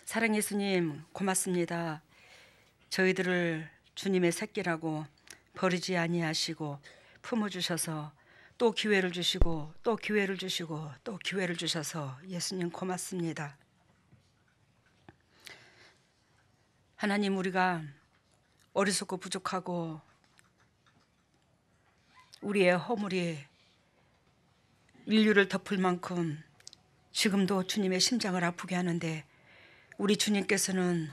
사랑 예수님 고맙습니다. 저희들을 주님의 새끼라고 버리지 아니하시고 품어주셔서 또 기회를 주시고 또 기회를 주시고 또 기회를 주셔서 예수님 고맙습니다. 하나님, 우리가 어리석고 부족하고 우리의 허물이 인류를 덮을 만큼 지금도 주님의 심장을 아프게 하는데 우리 주님께서는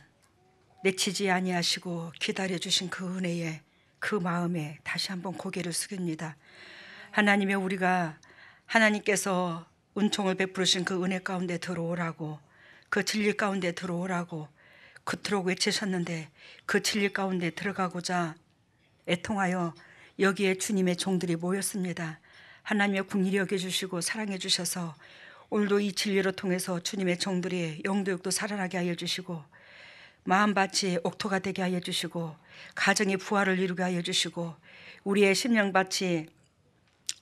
내치지 아니하시고 기다려주신 그 은혜에 그 마음에 다시 한번 고개를 숙입니다. 하나님의 우리가 하나님께서 은총을 베푸신 그 은혜 가운데 들어오라고, 그 진리 가운데 들어오라고 그토록 외치셨는데 그 진리 가운데 들어가고자 애통하여 여기에 주님의 종들이 모였습니다. 하나님의 긍휼히 여겨주시고 사랑해 주셔서 오늘도 이 진리를 통해서 주님의 종들이 영도육도 살아나게 하여 주시고 마음밭이 옥토가 되게 하여 주시고 가정의 부활을 이루게 하여 주시고 우리의 심령밭이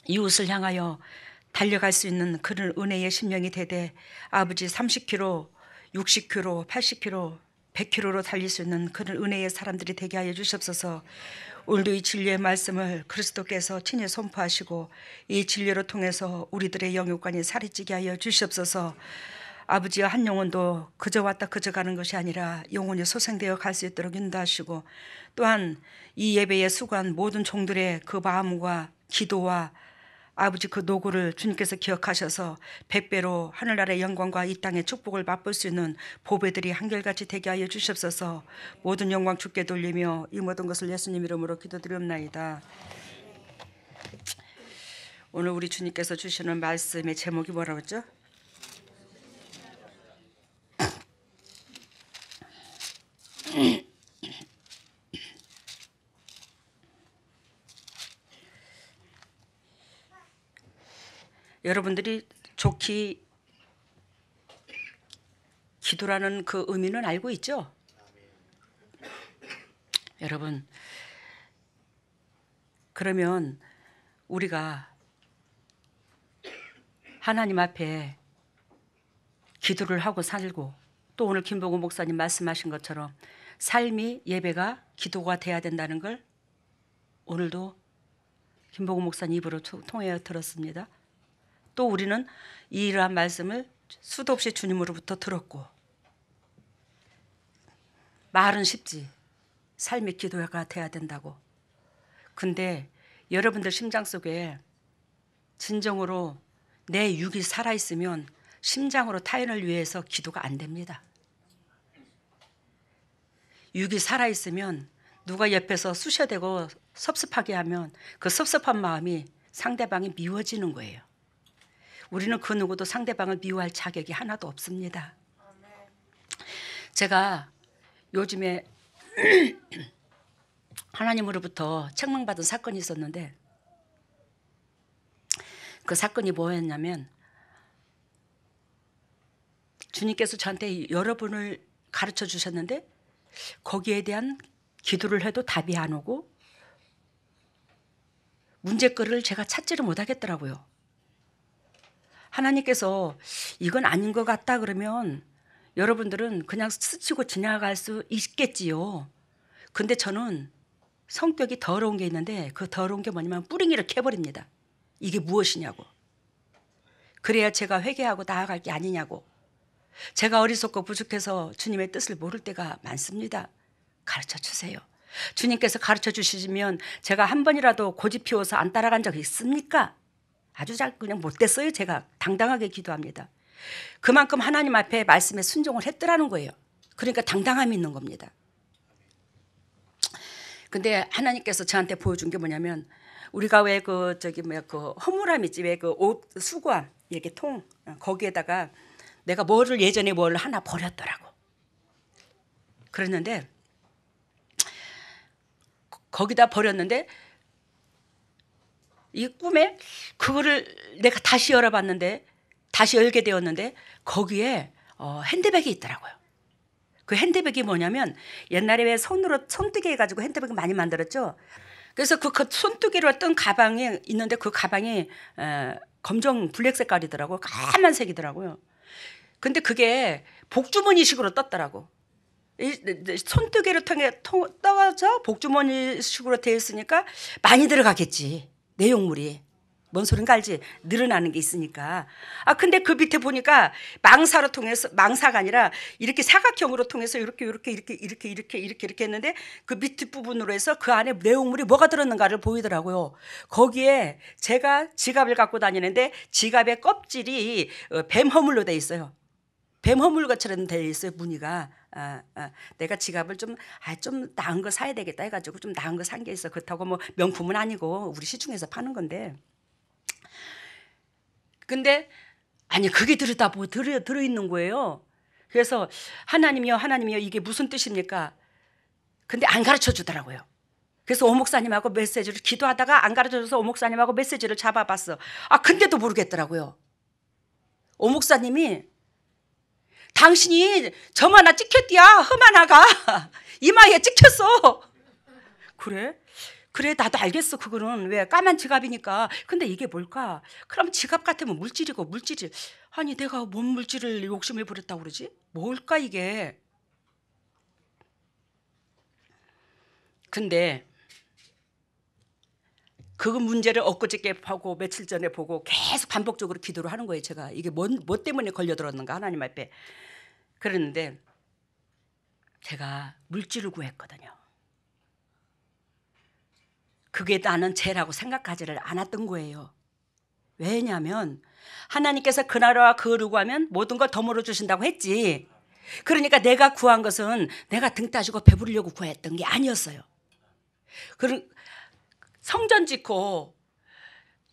이웃을 향하여 달려갈 수 있는 그런 은혜의 심령이 되되 아버지 30km, 60km, 80km, 100km로 달릴 수 있는 그런 은혜의 사람들이 되게 하여 주시옵소서. 오늘도 이 진리의 말씀을 그리스도께서 친히 선포하시고 이 진리를 통해서 우리들의 영육관이 살이 찌게 하여 주시옵소서. 아버지와 한 영혼도 그저 왔다 그저 가는 것이 아니라 영혼이 소생되어 갈 수 있도록 인도하시고 또한 이 예배에 수고한 모든 종들의 그 마음과 기도와 아버지 그 노고를 주님께서 기억하셔서 100배로 하늘나라의 영광과 이 땅의 축복을 맛볼 수 있는 보배들이 한결같이 되게 하여 주시옵소서. 모든 영광 주께 돌리며 이 모든 것을 예수님 이름으로 기도드리옵나이다. 오늘 우리 주님께서 주시는 말씀의 제목이 뭐라고 했죠? 여러분들이 좋게 기도라는 그 의미는 알고 있죠? 여러분, 그러면 우리가 하나님 앞에 기도를 하고 살고 또 오늘 김보고 목사님 말씀하신 것처럼 삶이 예배가 기도가 돼야 된다는 걸 오늘도 김보고 목사님 입으로 통해 들었습니다. 또 우리는 이러한 말씀을 수도 없이 주님으로부터 들었고 말은 쉽지 삶의 기도가 돼야 된다고. 근데 여러분들 심장 속에 진정으로 내 육이 살아있으면 심장으로 타인을 위해서 기도가 안 됩니다. 육이 살아있으면 누가 옆에서 쑤셔대고 섭섭하게 하면 그 섭섭한 마음이 상대방이 미워지는 거예요. 우리는 그 누구도 상대방을 미워할 자격이 하나도 없습니다. 제가 요즘에 하나님으로부터 책망받은 사건이 있었는데 그 사건이 뭐였냐면 주님께서 저한테 여러분을 가르쳐 주셨는데 거기에 대한 기도를 해도 답이 안 오고 문제거리를 제가 찾지를 못하겠더라고요. 하나님께서 이건 아닌 것 같다 그러면 여러분들은 그냥 스치고 지나갈 수 있겠지요. 근데 저는 성격이 더러운 게 있는데 그 더러운 게 뭐냐면 뿌링이를 캐버립니다. 이게 무엇이냐고. 그래야 제가 회개하고 나아갈 게 아니냐고. 제가 어리석고 부족해서 주님의 뜻을 모를 때가 많습니다. 가르쳐 주세요. 주님께서 가르쳐 주시면 제가 한 번이라도 고집 피워서 안 따라간 적이 있습니까? 아주 잘 그냥 못됐어요. 제가 당당하게 기도합니다. 그만큼 하나님 앞에 말씀에 순종을 했더라는 거예요. 그러니까 당당함이 있는 겁니다. 근데 하나님께서 저한테 보여준 게 뭐냐면 우리가 왜 그 허물함 있지, 왜 그 옷 수거함 이렇게 통 거기에다가 내가 뭐를 예전에 뭘 하나 버렸더라고. 그랬는데 거기다 버렸는데 이 꿈에 그거를 내가 다시 열어봤는데 다시 열게 되었는데 거기에 핸드백이 있더라고요. 그 핸드백이 뭐냐면 옛날에 왜 손으로 손뜨개 해가지고 핸드백 많이 만들었죠. 그래서 그 손뜨개로 뜬 가방이 있는데 그 가방이 검정 블랙 색깔이더라고요. 까만 색이더라고요. 근데 그게 복주머니식으로 떴더라고. 손뜨개를 통해 떠서 복주머니식으로 되어 있으니까 많이 들어가겠지. 내용물이. 뭔 소린가 알지? 늘어나는 게 있으니까. 근데 그 밑에 보니까 망사로 통해서, 망사가 아니라 이렇게 사각형으로 통해서 이렇게 했는데 그 밑에 부분으로 해서 그 안에 내용물이 뭐가 들었는가를 보이더라고요. 거기에 제가 지갑을 갖고 다니는데 지갑의 껍질이 뱀 허물로 돼 있어요. 뱀 허물것처럼 돼 있어요, 무늬가. 내가 지갑을 좀 나은 거 사야 되겠다 해가지고 좀 나은 거 산 게 있어. 그렇다고 뭐 명품은 아니고 우리 시중에서 파는 건데. 근데 아니 그게 들어있는 거예요. 그래서 하나님이요 이게 무슨 뜻입니까? 근데 안 가르쳐 주더라고요. 그래서 오 목사님하고 메시지를 기도하다가 안 가르쳐 줘서 오 목사님하고 메시지를 잡아봤어. 근데도 모르겠더라고요. 오 목사님이 당신이 점 하나 찍혔디야. 흠 하나가 이마에 찍혔어. 그래 나도 알겠어. 그거는 왜 까만 지갑이니까. 근데 이게 뭘까? 그럼 지갑 같으면 물질이고 물질이 아니 내가 뭔 물질을 욕심을 부렸다고 그러지? 뭘까 이게? 근데 그 문제를 엊그저께 보고 며칠 전에 보고 계속 반복적으로 기도를 하는 거예요. 제가 이게 뭐 때문에 걸려들었는가 하나님 앞에. 그랬는데 제가 물질을 구했거든요. 그게 나는 죄라고 생각하지를 않았던 거예요. 왜냐하면 하나님께서 그 나라와 그 의를 구하면 모든 걸 덤으로 주신다고 했지. 그러니까 내가 구한 것은 내가 등 따지고 배부르려고 구했던 게 아니었어요. 성전 짓고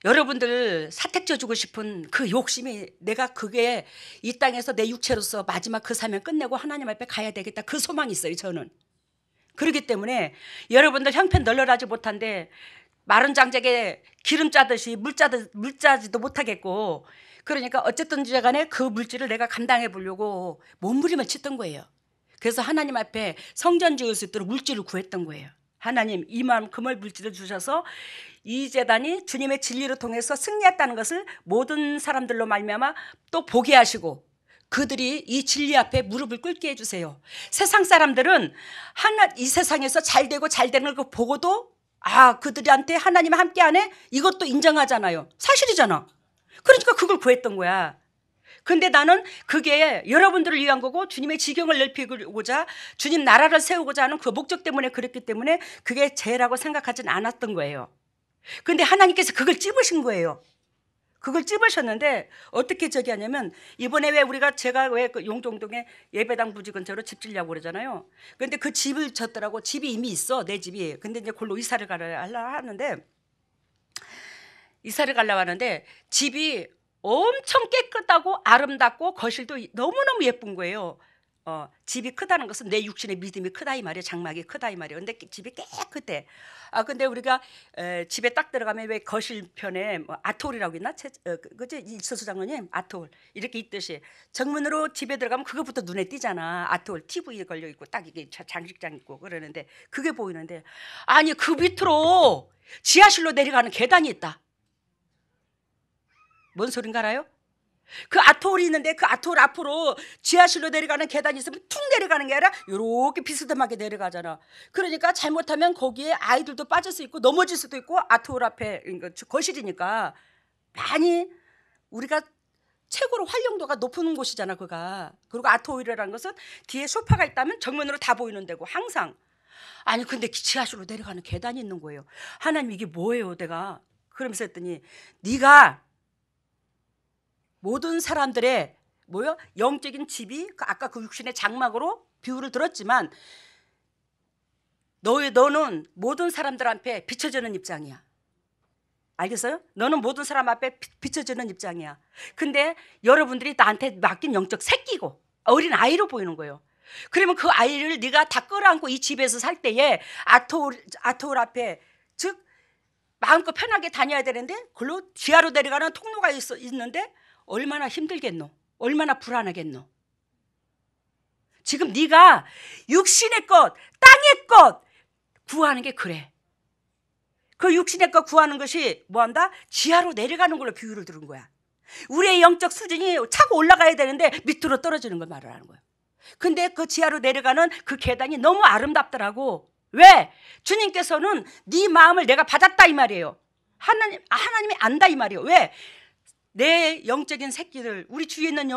여러분들 사택 주고 싶은 그 욕심이 내가 그게 이 땅에서 내 육체로서 마지막 그 사명 끝내고 하나님 앞에 가야 되겠다. 그 소망이 있어요. 저는. 그렇기 때문에 여러분들 형편 널널하지 못한데 마른 장작에 기름 짜듯이 물 짜지도 못하겠고 그러니까 어쨌든지 간에 그 물질을 내가 감당해 보려고 몸부림을 쳤던 거예요. 그래서 하나님 앞에 성전 지을 수 있도록 물질을 구했던 거예요. 하나님 이만큼의 물질을 주셔서 이 제단이 주님의 진리를 통해서 승리했다는 것을 모든 사람들로 말미암아 또 보게 하시고 그들이 이 진리 앞에 무릎을 꿇게 해주세요. 세상 사람들은 이 세상에서 잘 되고 잘 되는 걸 보고도 그들한테 하나님 함께하네 이것도 인정하잖아요. 사실이잖아. 그러니까 그걸 구했던 거야. 근데 나는 그게 여러분들을 위한 거고 주님의 지경을 넓히고자 주님 나라를 세우고자 하는 그 목적 때문에 그랬기 때문에 그게 죄라고 생각하진 않았던 거예요. 근데 하나님께서 그걸 찝으신 거예요. 그걸 찝으셨는데 어떻게 저기 하냐면 이번에 제가 왜 그 용종동에 예배당 부지 근처로 집 지려고 그러잖아요. 근데 그 집을 졌더라고. 집이 이미 있어. 내 집이. 근데 이제 그걸로 이사를 가려 하는데 집이 엄청 깨끗하고 아름답고 거실도 너무너무 예쁜 거예요. 집이 크다는 것은 내 육신의 믿음이 크다 이 말이에요. 장막이 크다 이 말이에요. 근데 집이 깨끗해. 근데 우리가 집에 딱 들어가면 왜 거실편에 뭐 아톨이라고 있나? 그지? 이수수 장로님 아톨 이렇게 있듯이 정문으로 집에 들어가면 그것부터 눈에 띄잖아. 아톨 TV에 걸려 있고 딱 이게 장식장 있고 그러는데 그게 보이는데 아니 그 밑으로 지하실로 내려가는 계단이 있다. 뭔 소린가 알아요? 그 아톨이 있는데 그 아톨 앞으로 지하실로 내려가는 계단이 있으면 툭 내려가는 게 아니라 이렇게 비스듬하게 내려가잖아. 그러니까 잘못하면 거기에 아이들도 빠질 수 있고 넘어질 수도 있고 아톨 앞에 거실이니까 많이 우리가 최고로 활용도가 높은 곳이잖아 그가. 그리고 아톨이라는 것은 뒤에 소파가 있다면 정면으로 다 보이는 데고 항상. 아니 근데 지하실로 내려가는 계단이 있는 거예요. 하나님 이게 뭐예요 내가. 그러면서 했더니 네가 모든 사람들의 영적인 집이 아까 그 육신의 장막으로 비유를 들었지만 너는 모든 사람들 앞에 비춰지는 입장이야. 알겠어요? 너는 모든 사람 앞에 비춰지는 입장이야. 근데 여러분들이 나한테 맡긴 영적 새끼고 어린 아이로 보이는 거예요. 그러면 그 아이를 네가 다 끌어안고 이 집에서 살 때에 아톨 앞에 즉 마음껏 편하게 다녀야 되는데 그걸로 지하로 내려가는 통로가 있는데 얼마나 힘들겠노? 얼마나 불안하겠노? 지금 네가 육신의 것, 땅의 것 구하는 게 그래. 그 육신의 것 구하는 것이 뭐한다? 지하로 내려가는 걸로 비유를 들은 거야. 우리의 영적 수준이 차고 올라가야 되는데 밑으로 떨어지는 걸 말을 하는 거예요. 근데 그 지하로 내려가는 그 계단이 너무 아름답더라고. 왜? 주님께서는 네 마음을 내가 받았다 이 말이에요. 하나님이 안다 이 말이에요. 왜? 내 영적인 새끼들, 우리 주위에 있는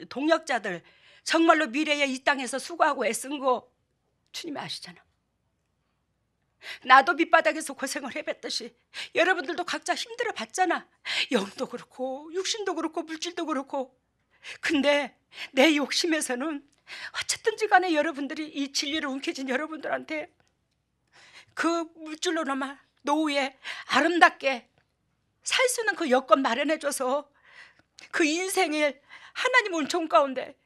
동역자들, 정말로 미래에 이 땅에서 수고하고 애쓴 거 주님이 아시잖아. 나도 밑바닥에서 고생을 해봤듯이 여러분들도 각자 힘들어 봤잖아. 영도 그렇고 육신도 그렇고 물질도 그렇고. 근데 내 욕심에서는 어쨌든지 간에 여러분들이 이 진리를 움켜쥔 여러분들한테 그 물질로나마 노후에 아름답게 살 수 있는 그 여건 마련해줘서 그 인생을 하나님 은총 가운데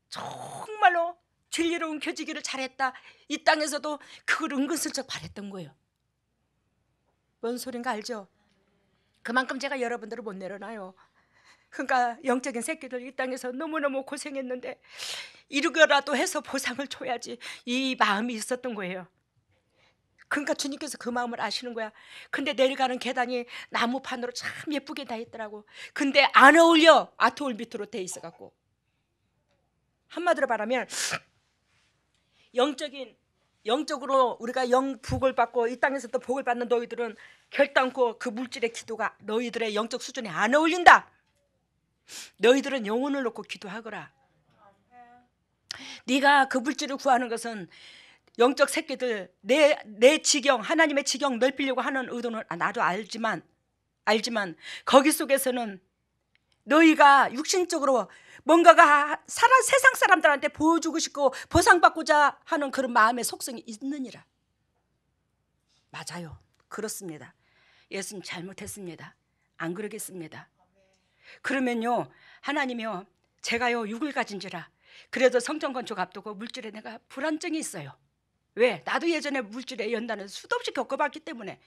정말로 진리로 움켜쥐기를 잘했다. 이 땅에서도 그걸 은근슬쩍 바랬던 거예요. 뭔 소린가 알죠? 그만큼 제가 여러분들을 못 내려놔요. 그러니까 영적인 새끼들 이 땅에서 너무너무 고생했는데 이러고라도 해서 보상을 줘야지 이 마음이 있었던 거예요. 그러니까 주님께서 그 마음을 아시는 거야. 근데 내려가는 계단이 나무판으로 참 예쁘게 다 있더라고. 근데 안 어울려. 아트홀 밑으로 돼 있어갖고. 한마디로 말하면 영적으로 우리가 복을 받고 이 땅에서도 복을 받는 너희들은 결단코 그 물질의 기도가 너희들의 영적 수준에 안 어울린다. 너희들은 영혼을 놓고 기도하거라. 네가 그 물질을 구하는 것은 영적 새끼들 내 지경, 하나님의 지경 넓히려고 하는 의도는 나도 알지만 거기 속에서는 너희가 육신적으로 뭔가가 세상 사람들한테 보여주고 싶고 보상받고자 하는 그런 마음의 속성이 있느니라. 맞아요. 그렇습니다. 예수님 잘못했습니다. 안 그러겠습니다. 그러면요, 하나님이요, 제가요 육을 가진지라 그래도 성전 건축 앞두고 물질에 내가 불안증이 있어요. 왜? 나도 예전에 물질의 연단을 수도 없이 겪어봤기 때문에.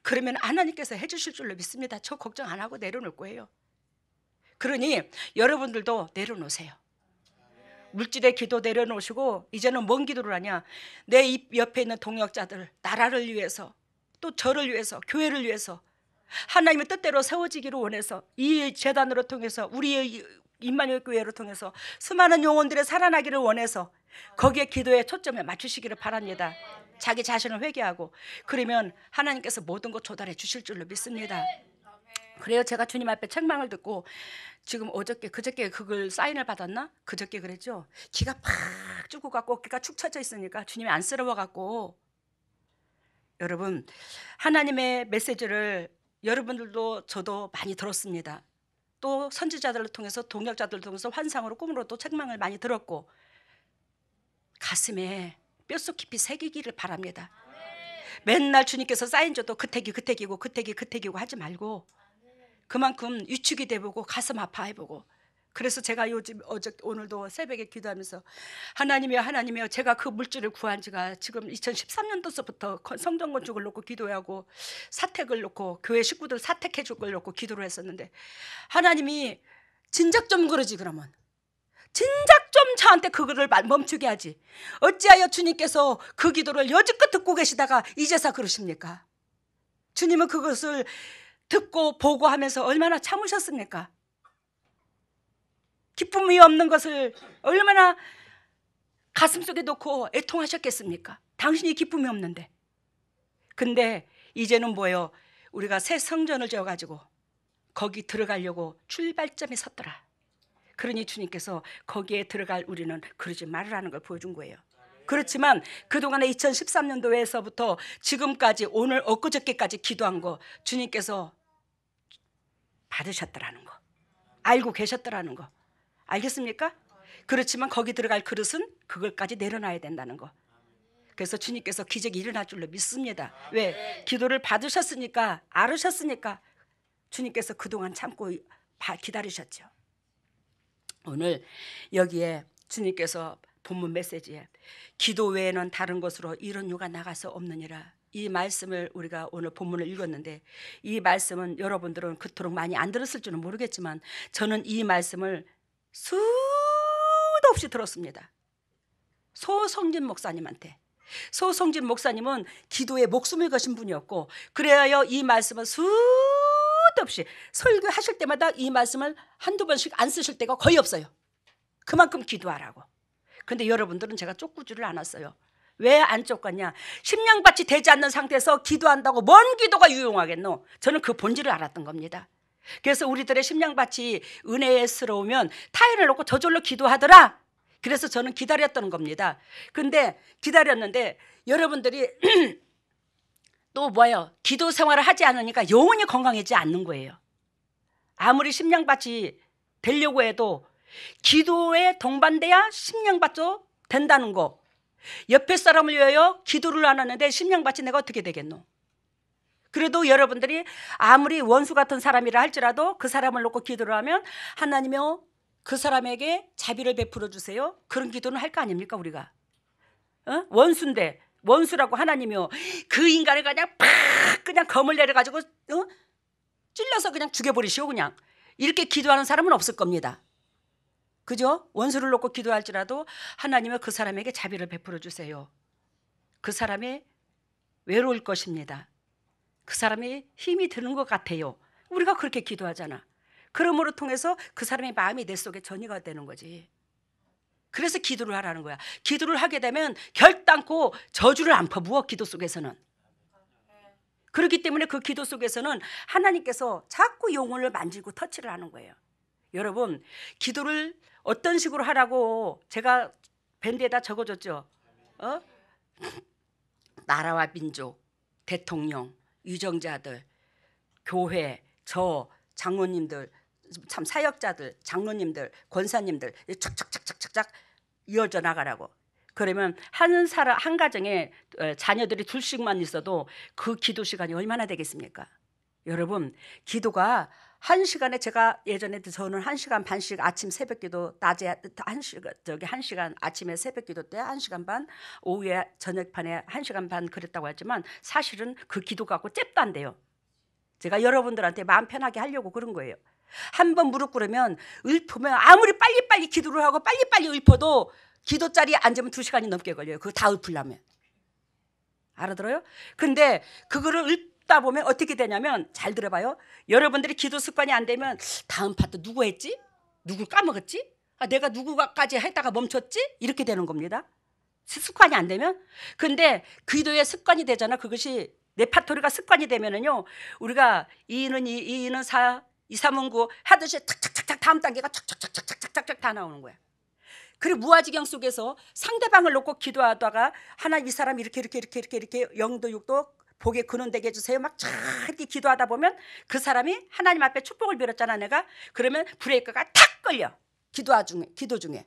그러면 하나님께서 해주실 줄로 믿습니다. 저 걱정 안 하고 내려놓을 거예요. 그러니 여러분들도 내려놓으세요. 물질의 기도 내려놓으시고 이제는 뭔 기도를 하냐. 내 입 옆에 있는 동역자들, 나라를 위해서, 또 저를 위해서, 교회를 위해서 하나님의 뜻대로 세워지기를 원해서 이 재단으로 통해서 우리의 임마누엘 교회를 통해서 수많은 영혼들의 살아나기를 원해서 거기에 기도에 초점을 맞추시기를 바랍니다. 자기 자신을 회개하고 그러면 하나님께서 모든 것 조달해 주실 줄로 믿습니다. 그래요. 제가 주님 앞에 책망을 듣고 지금 그저께 그걸 사인을 받았나? 그저께 그랬죠. 기가 팍 죽고 갖고 어깨가 축 처져 있으니까 주님이 안쓰러워 갖고. 여러분, 하나님의 메시지를 여러분들도 저도 많이 들었습니다. 또 선지자들을 통해서 동역자들을 통해서 환상으로 꿈으로 또 책망을 많이 들었고 가슴에 뼛속 깊이 새기기를 바랍니다. 맨날 주님께서 사인 줘도 그태기고 하지 말고 그만큼 위축이 돼보고 가슴 아파해보고. 그래서 제가 오늘도 새벽에 기도하면서 하나님이여 제가 그 물질을 구한 지가 지금 2013년도서부터 성전 건축을 놓고 기도하고 사택을 놓고 교회 식구들 사택해 줄 걸 놓고 기도를 했었는데 하나님이 진작 좀 그러지. 그러면 진작 좀 저한테 그거를 멈추게 하지. 어찌하여 주님께서 그 기도를 여지껏 듣고 계시다가 이제서 그러십니까? 주님은 그것을 듣고 보고 하면서 얼마나 참으셨습니까? 기쁨이 없는 것을 얼마나 가슴속에 놓고 애통하셨겠습니까? 당신이 기쁨이 없는데. 근데 이제는 뭐예요? 우리가 새 성전을 지어가지고 거기 들어가려고 출발점에 섰더라. 그러니 주님께서 거기에 들어갈 우리는 그러지 말으라는 걸 보여준 거예요. 그렇지만 그동안에 2013년도에서부터 지금까지 오늘 엊그저께까지 기도한 거 주님께서 받으셨더라는 거, 알고 계셨더라는 거. 알겠습니까? 그렇지만 거기 들어갈 그릇은 그걸까지 내려놔야 된다는 거. 그래서 주님께서 기적이 일어날 줄로 믿습니다. 왜? 기도를 받으셨으니까, 알으셨으니까 주님께서 그동안 참고 기다리셨죠. 오늘 여기에 주님께서 본문 메시지에 기도 외에는 다른 것으로 이런 유가 나갈 수 없느니라, 이 말씀을 우리가 오늘 본문을 읽었는데 이 말씀은 여러분들은 그토록 많이 안 들었을 줄은 모르겠지만 저는 이 말씀을 수도 없이 들었습니다. 소성진 목사님한테. 소성진 목사님은 기도에 목숨을 거신 분이었고 그래야 이 말씀은 수도 끝도 없이 설교하실 때마다 이 말씀을 한두 번씩 안 쓰실 때가 거의 없어요. 그만큼 기도하라고. 근데 여러분들은 제가 쫓구지를 않았어요. 왜 안 쫓겼냐? 심령밭이 되지 않는 상태에서 기도한다고 뭔 기도가 유용하겠노? 저는 그 본질을 알았던 겁니다. 그래서 우리들의 심령밭이 은혜스러우면 타인을 놓고 저절로 기도하더라. 그래서 저는 기다렸던 겁니다. 근데 기다렸는데 여러분들이 또 뭐예요? 기도 생활을 하지 않으니까 영혼이 건강해지지 않는 거예요. 아무리 심령밭이 되려고 해도 기도에 동반돼야 심령밭도 된다는 거. 옆에 사람을 위하여 기도를 안 하는데 심령밭이 내가 어떻게 되겠노? 그래도 여러분들이 아무리 원수 같은 사람이라 할지라도 그 사람을 놓고 기도를 하면 하나님이요 그 사람에게 자비를 베풀어 주세요. 그런 기도는 할 거 아닙니까 우리가? 원수인데 원수라고 하나님이요 그 인간을 그냥 검을 내려가지고 찔러서 그냥 죽여버리시오. 그냥 이렇게 기도하는 사람은 없을 겁니다. 그죠? 원수를 놓고 기도할지라도 하나님은 그 사람에게 자비를 베풀어 주세요. 그 사람이 외로울 것입니다. 그 사람이 힘이 드는 것 같아요. 우리가 그렇게 기도하잖아. 그러므로 통해서 그 사람의 마음이 내 속에 전이가 되는 거지. 그래서 기도를 하라는 거야. 기도를 하게 되면 결단코 저주를 안 퍼부어. 기도 속에서는. 그렇기 때문에 그 기도 속에서는 하나님께서 자꾸 영혼을 만지고 터치를 하는 거예요. 여러분 기도를 어떤 식으로 하라고 제가 밴드에다 적어줬죠. 나라와 민족, 대통령, 유정자들, 교회, 저 장로님들, 참 사역자들, 장로님들, 권사님들 착착착착착 이어져 나가라고. 그러면 한 가정에 자녀들이 둘씩만 있어도 그 기도 시간이 얼마나 되겠습니까? 여러분 기도가 1시간에 제가 예전에 저는 1시간 반씩 아침 새벽기도 낮에 1시간 아침에 새벽기도 때 1시간 반 오후에 저녁반에 1시간 반 그랬다고 했지만 사실은 그 기도 갖고 잽도 안 돼요. 제가 여러분들한테 마음 편하게 하려고 그런 거예요. 한번 무릎 꿇으면 읊으면 아무리 빨리빨리 기도를 하고 빨리빨리 읊어도 기도 자리에 앉으면 2시간이 넘게 걸려요. 그거 다 읊으려면. 알아들어요? 근데 그거를 읊다 보면 어떻게 되냐면 잘 들어봐요. 여러분들이 기도 습관이 안 되면 다음 파트 누구 했지? 누구 까먹었지? 내가 누구까지 했다가 멈췄지? 이렇게 되는 겁니다. 습관이 안 되면. 근데 기도의 습관이 되잖아. 그것이 레파토리가 습관이 되면은요 우리가 2는 2, 2는 4, 2, 3은 9 하듯이 탁탁탁탁 다음 단계가 탁탁탁탁탁탁 다 나오는 거야. 그리고 무아지경 속에서 상대방을 놓고 기도하다가 하나님 이 사람 이렇게 0도 6도 복에 근원되게 해주세요. 막 이렇게 기도하다 보면 그 사람이 하나님 앞에 축복을 빌었잖아 내가. 그러면 브레이크가 탁 걸려. 기도 중에.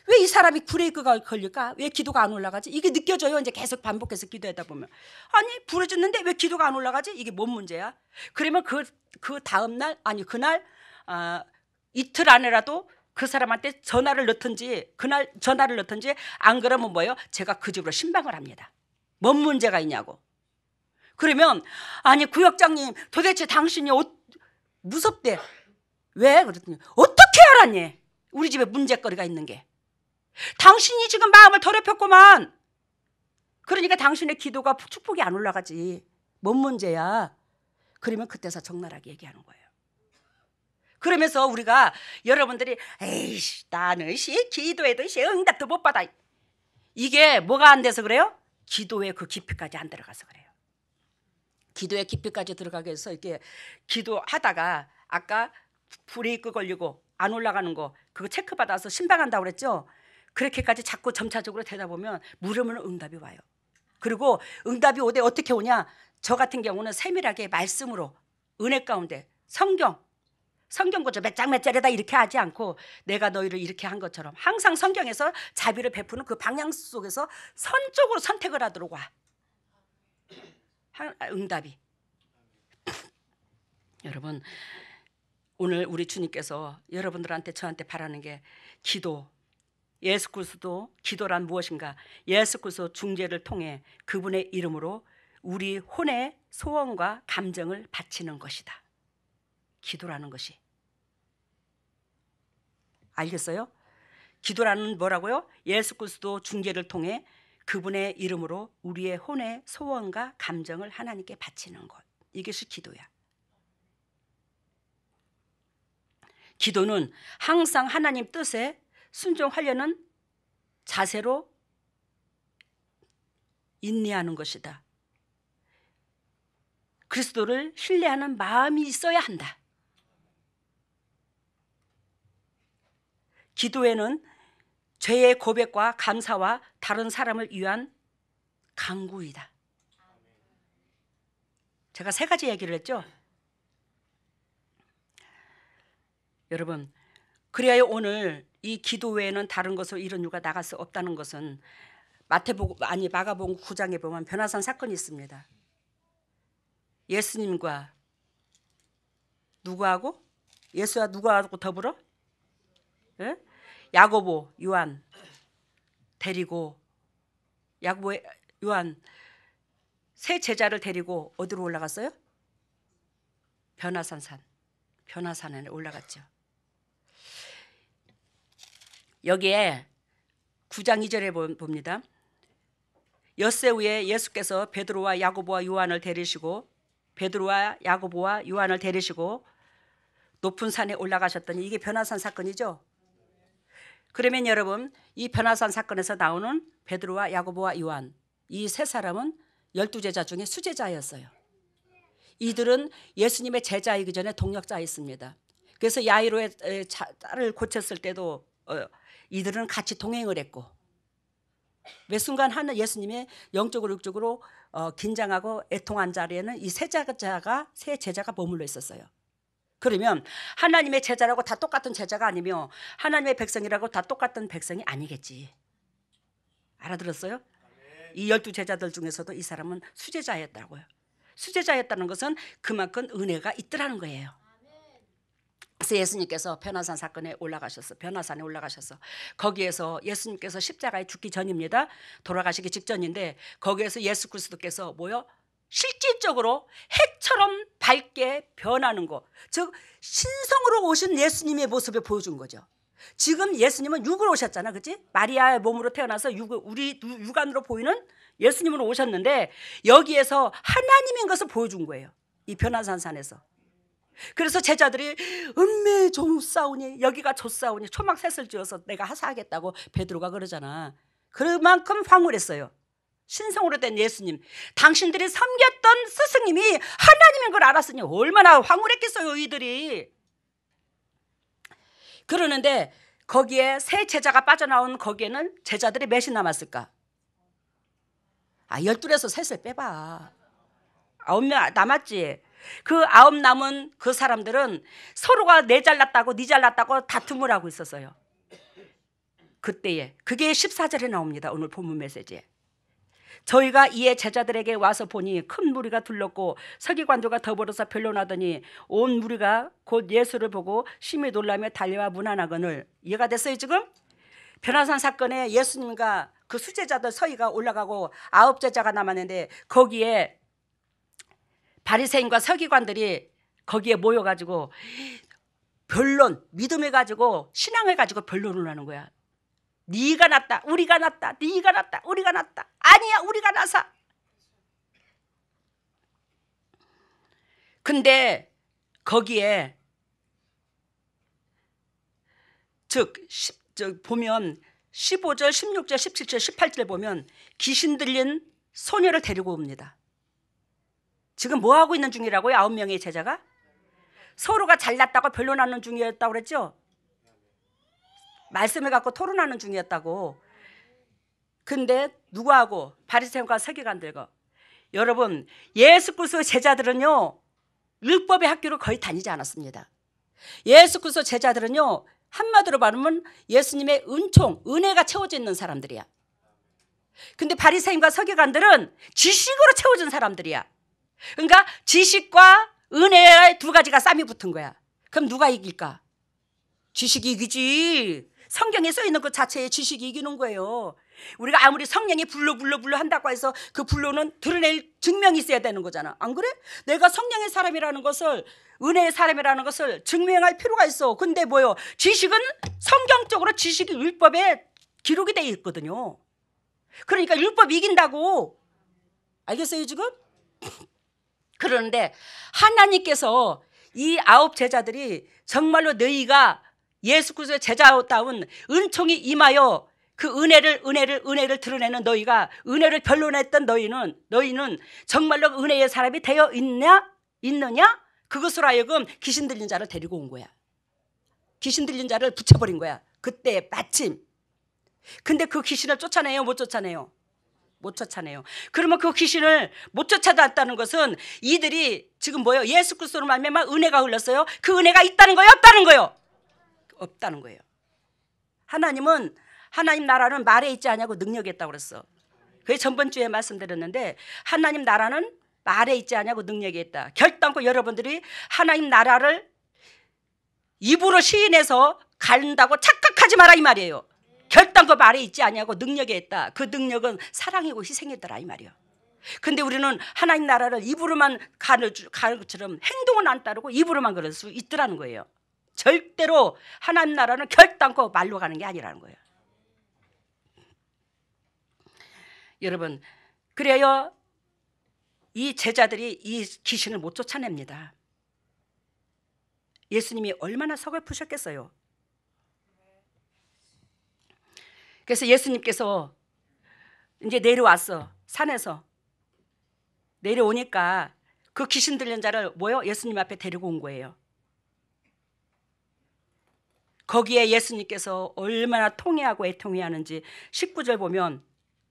왜 이 사람이 브레이크가 걸릴까? 왜 기도가 안 올라가지? 이게 느껴져요. 이제 계속 반복해서 기도하다 보면. 아니 부르짖는데 왜 기도가 안 올라가지? 이게 뭔 문제야? 그러면 그 다음 날 아니 그날 이틀 안에라도 그 사람한테 전화를 넣든지 그날 전화를 넣든지 안 그러면 뭐예요? 제가 그 집으로 신방을 합니다. 뭔 문제가 있냐고. 그러면 아니 구역장님 도대체 당신이 무섭대. 왜? 그랬더니 어떻게 알았니? 우리 집에 문제거리가 있는 게. 당신이 지금 마음을 더럽혔구만. 그러니까 당신의 기도가 축복이 안 올라가지. 뭔 문제야? 그러면 그때서 적나라하게 얘기하는 거예요. 그러면서 우리가 여러분들이 에이씨 나는 기도해도 응답도 못 받아. 이게 뭐가 안 돼서 그래요? 기도의 그 깊이까지 안 들어가서 그래요. 기도의 깊이까지 들어가게 해서 이렇게 기도하다가 아까 브레이크 걸리고 안 올라가는 거 그거 체크받아서 신방한다고 그랬죠. 그렇게까지 자꾸 점차적으로 되다 보면 물으면 응답이 와요. 그리고 응답이 오되 어떻게 오냐? 저 같은 경우는 세밀하게 말씀으로 은혜 가운데 성경 구절 몇 장 몇 절에다 이렇게 하지 않고 내가 너희를 이렇게 한 것처럼 항상 성경에서 자비를 베푸는 그 방향 속에서 선적으로 선택을 하도록 와. 응답이. 여러분 오늘 우리 주님께서 여러분들한테 저한테 바라는 게 기도. 예수 그리스도 기도란 무엇인가? 예수 그리스도 중재를 통해 그분의 이름으로 우리 혼의 소원과 감정을 바치는 것이다. 기도라는 것이. 알겠어요? 기도라는 뭐라고요? 예수 그리스도 중재를 통해 그분의 이름으로 우리의 혼의 소원과 감정을 하나님께 바치는 것. 이것이 기도야. 기도는 항상 하나님 뜻에 순종하려는 자세로 인내하는 것이다. 그리스도를 신뢰하는 마음이 있어야 한다. 기도에는 죄의 고백과 감사와 다른 사람을 위한 간구이다. 제가 3가지 얘기를 했죠. 여러분, 그래야 오늘 이 기도 외에는 다른 것으로 이런 이유가 나갈 수 없다는 것은 마가복음 9장에 보면 변화산 사건이 있습니다. 예수님과 누구하고? 예수와 누구하고 더불어? 예? 야고보, 요한 데리고 야고보, 요한 세 제자를 데리고 어디로 올라갔어요? 변화산에 올라갔죠. 여기에 9장 2절에 봅니다. 엿새 후에 예수께서 베드로와 야고보와 요한을 데리시고 높은 산에 올라가셨더니, 이게 변화산 사건이죠. 그러면 여러분, 이 변화산 사건에서 나오는 베드로와 야고보와 요한, 이 3사람은 12제자 중에 수제자였어요. 이들은 예수님의 제자이기 전에 동역자였습니다. 그래서 야이로의 딸을 고쳤을 때도 이들은 같이 동행을 했고, 매 순간 하는 예수님의 영적으로 육적으로 긴장하고 애통한 자리에는 이 세 제자가 머물러 있었어요. 그러면 하나님의 제자라고 다 똑같은 제자가 아니며 하나님의 백성이라고 다 똑같은 백성이 아니겠지. 알아들었어요? 이 12제자들 중에서도 이 사람은 수제자였다고요. 수제자였다는 것은 그만큼 은혜가 있더라는 거예요. 그래서 예수님께서 변화산에 올라가셔서 거기에서 예수님께서 십자가에 죽기 전입니다. 돌아가시기 직전인데, 거기에서 예수 그리스도께서 실질적으로 핵처럼 밝게 변하는 거, 즉 신성으로 오신 예수님의 모습을 보여준 거죠. 지금 예수님은 육으로 오셨잖아, 그렇지? 마리아의 몸으로 태어나서 우리 육안으로 보이는 예수님으로 오셨는데, 여기에서 하나님인 것을 보여준 거예요, 이 변화산에서. 그래서 제자들이 음메 좋사오니, 여기가 좋사오니, 초막셋을 지어서 내가 하사하겠다고 베드로가 그러잖아. 그만큼 황홀했어요. 신성으로 된 예수님, 당신들이 섬겼던 스승님이 하나님인 걸 알았으니 얼마나 황홀했겠어요, 이들이. 그러는데 거기에 세 제자가 빠져나온 거기에는 제자들이 몇이 남았을까? 12에서 셋을 빼봐. 9명 남았지. 그 9 남은 그 사람들은 서로가 내 잘났다고 네 잘났다고 다툼을 하고 있었어요. 그때에. 그게 14절에 나옵니다, 오늘 본문 메시지에. 저희가 이에 제자들에게 와서 보니 큰 무리가 둘렀고 서기관들과 더불어서 변론하더니 온 무리가 곧 예수를 보고 심히 놀라며 달려와 문안하거늘. 이해가 됐어요 지금? 변화산 사건에 예수님과 그 수제자들 서희가 올라가고 9제자가 남았는데, 거기에 바리새인과 서기관들이 거기에 모여가지고 변론, 믿음을 가지고 신앙을 가지고 변론을 하는 거야. 네가 낫다, 우리가 낫다, 네가 낫다, 우리가 낫다, 아니야 우리가 나사. 근데 거기에 보면 15절, 16절, 17절, 18절 보면 귀신 들린 소녀를 데리고 옵니다. 지금 뭐 하고 있는 중이라고요? 9명의 제자가 서로가 잘났다고 변론하는 중이었다고 그랬죠? 말씀을 갖고 토론하는 중이었다고. 근데 누구하고? 바리새인과 서기관들과. 여러분, 예수 그리스도의 제자들은요, 율법의 학교를 거의 다니지 않았습니다. 예수 그리스도 제자들은요, 한마디로 말하면 예수님의 은혜가 채워져 있는 사람들이야. 근데 바리새인과 서기관들은 지식으로 채워진 사람들이야. 그러니까 지식과 은혜의 2가지가 쌈이 붙은 거야. 그럼 누가 이길까? 지식이 이기지. 성경에 써 있는 그 자체의 지식이 이기는 거예요. 우리가 아무리 성령이 불러 한다고 해서 그 불로는 드러낼 증명이 있어야 되는 거잖아. 안 그래? 내가 성령의 사람이라는 것을, 은혜의 사람이라는 것을 증명할 필요가 있어. 근데 뭐요? 지식은 성경적으로 지식이 율법에 기록이 돼 있거든요. 그러니까 율법이 이긴다고. 알겠어요 지금? 그런데 하나님께서 이 9 제자들이 정말로 너희가 예수 그리스도의 제자다운 은총이 임하여 그 은혜를 드러내는 너희가, 은혜를 변론했던 너희는 정말로 은혜의 사람이 되어 있느냐? 그것으로 하여금 귀신 들린 자를 데리고 온 거야. 귀신 들린 자를 붙여버린 거야. 그때 마침. 근데 그 귀신을 쫓아내요? 못 쫓아내요? 못 쫓아내요. 그러면 그 귀신을 못 쫓아냈다는 것은 이들이 지금 뭐예요? 예수 그리스도로 말미암아 은혜가 흘렀어요. 그 은혜가 있다는 거예요? 없다는 거예요? 없다는 거예요. 하나님 나라는 말에 있지 않냐고 능력에 있다고 그랬어. 그게 전번 주에 말씀드렸는데, 하나님 나라는 말에 있지 않냐고 능력에 있다. 결단코 여러분들이 하나님 나라를 입으로 시인해서 간다고 착각하지 마라 이 말이에요. 결단코 말에 있지 않냐고 능력에 있다. 그 능력은 사랑이고 희생이더라 이 말이에요. 근데 우리는 하나님 나라를 입으로만 가는 것처럼 행동은 안 따르고 입으로만 그럴 수 있더라는 거예요. 절대로 하나님 나라는 결단코 말로 가는 게 아니라는 거예요. 여러분, 그래요 이 제자들이 이 귀신을 못 쫓아냅니다. 예수님이 얼마나 서글프셨겠어요. 그래서 예수님께서 이제 내려왔어. 산에서 내려오니까 그 귀신 들린 자를 예수님 앞에 데리고 온 거예요. 거기에 예수님께서 얼마나 통회하고 애통해하는지 19절 보면,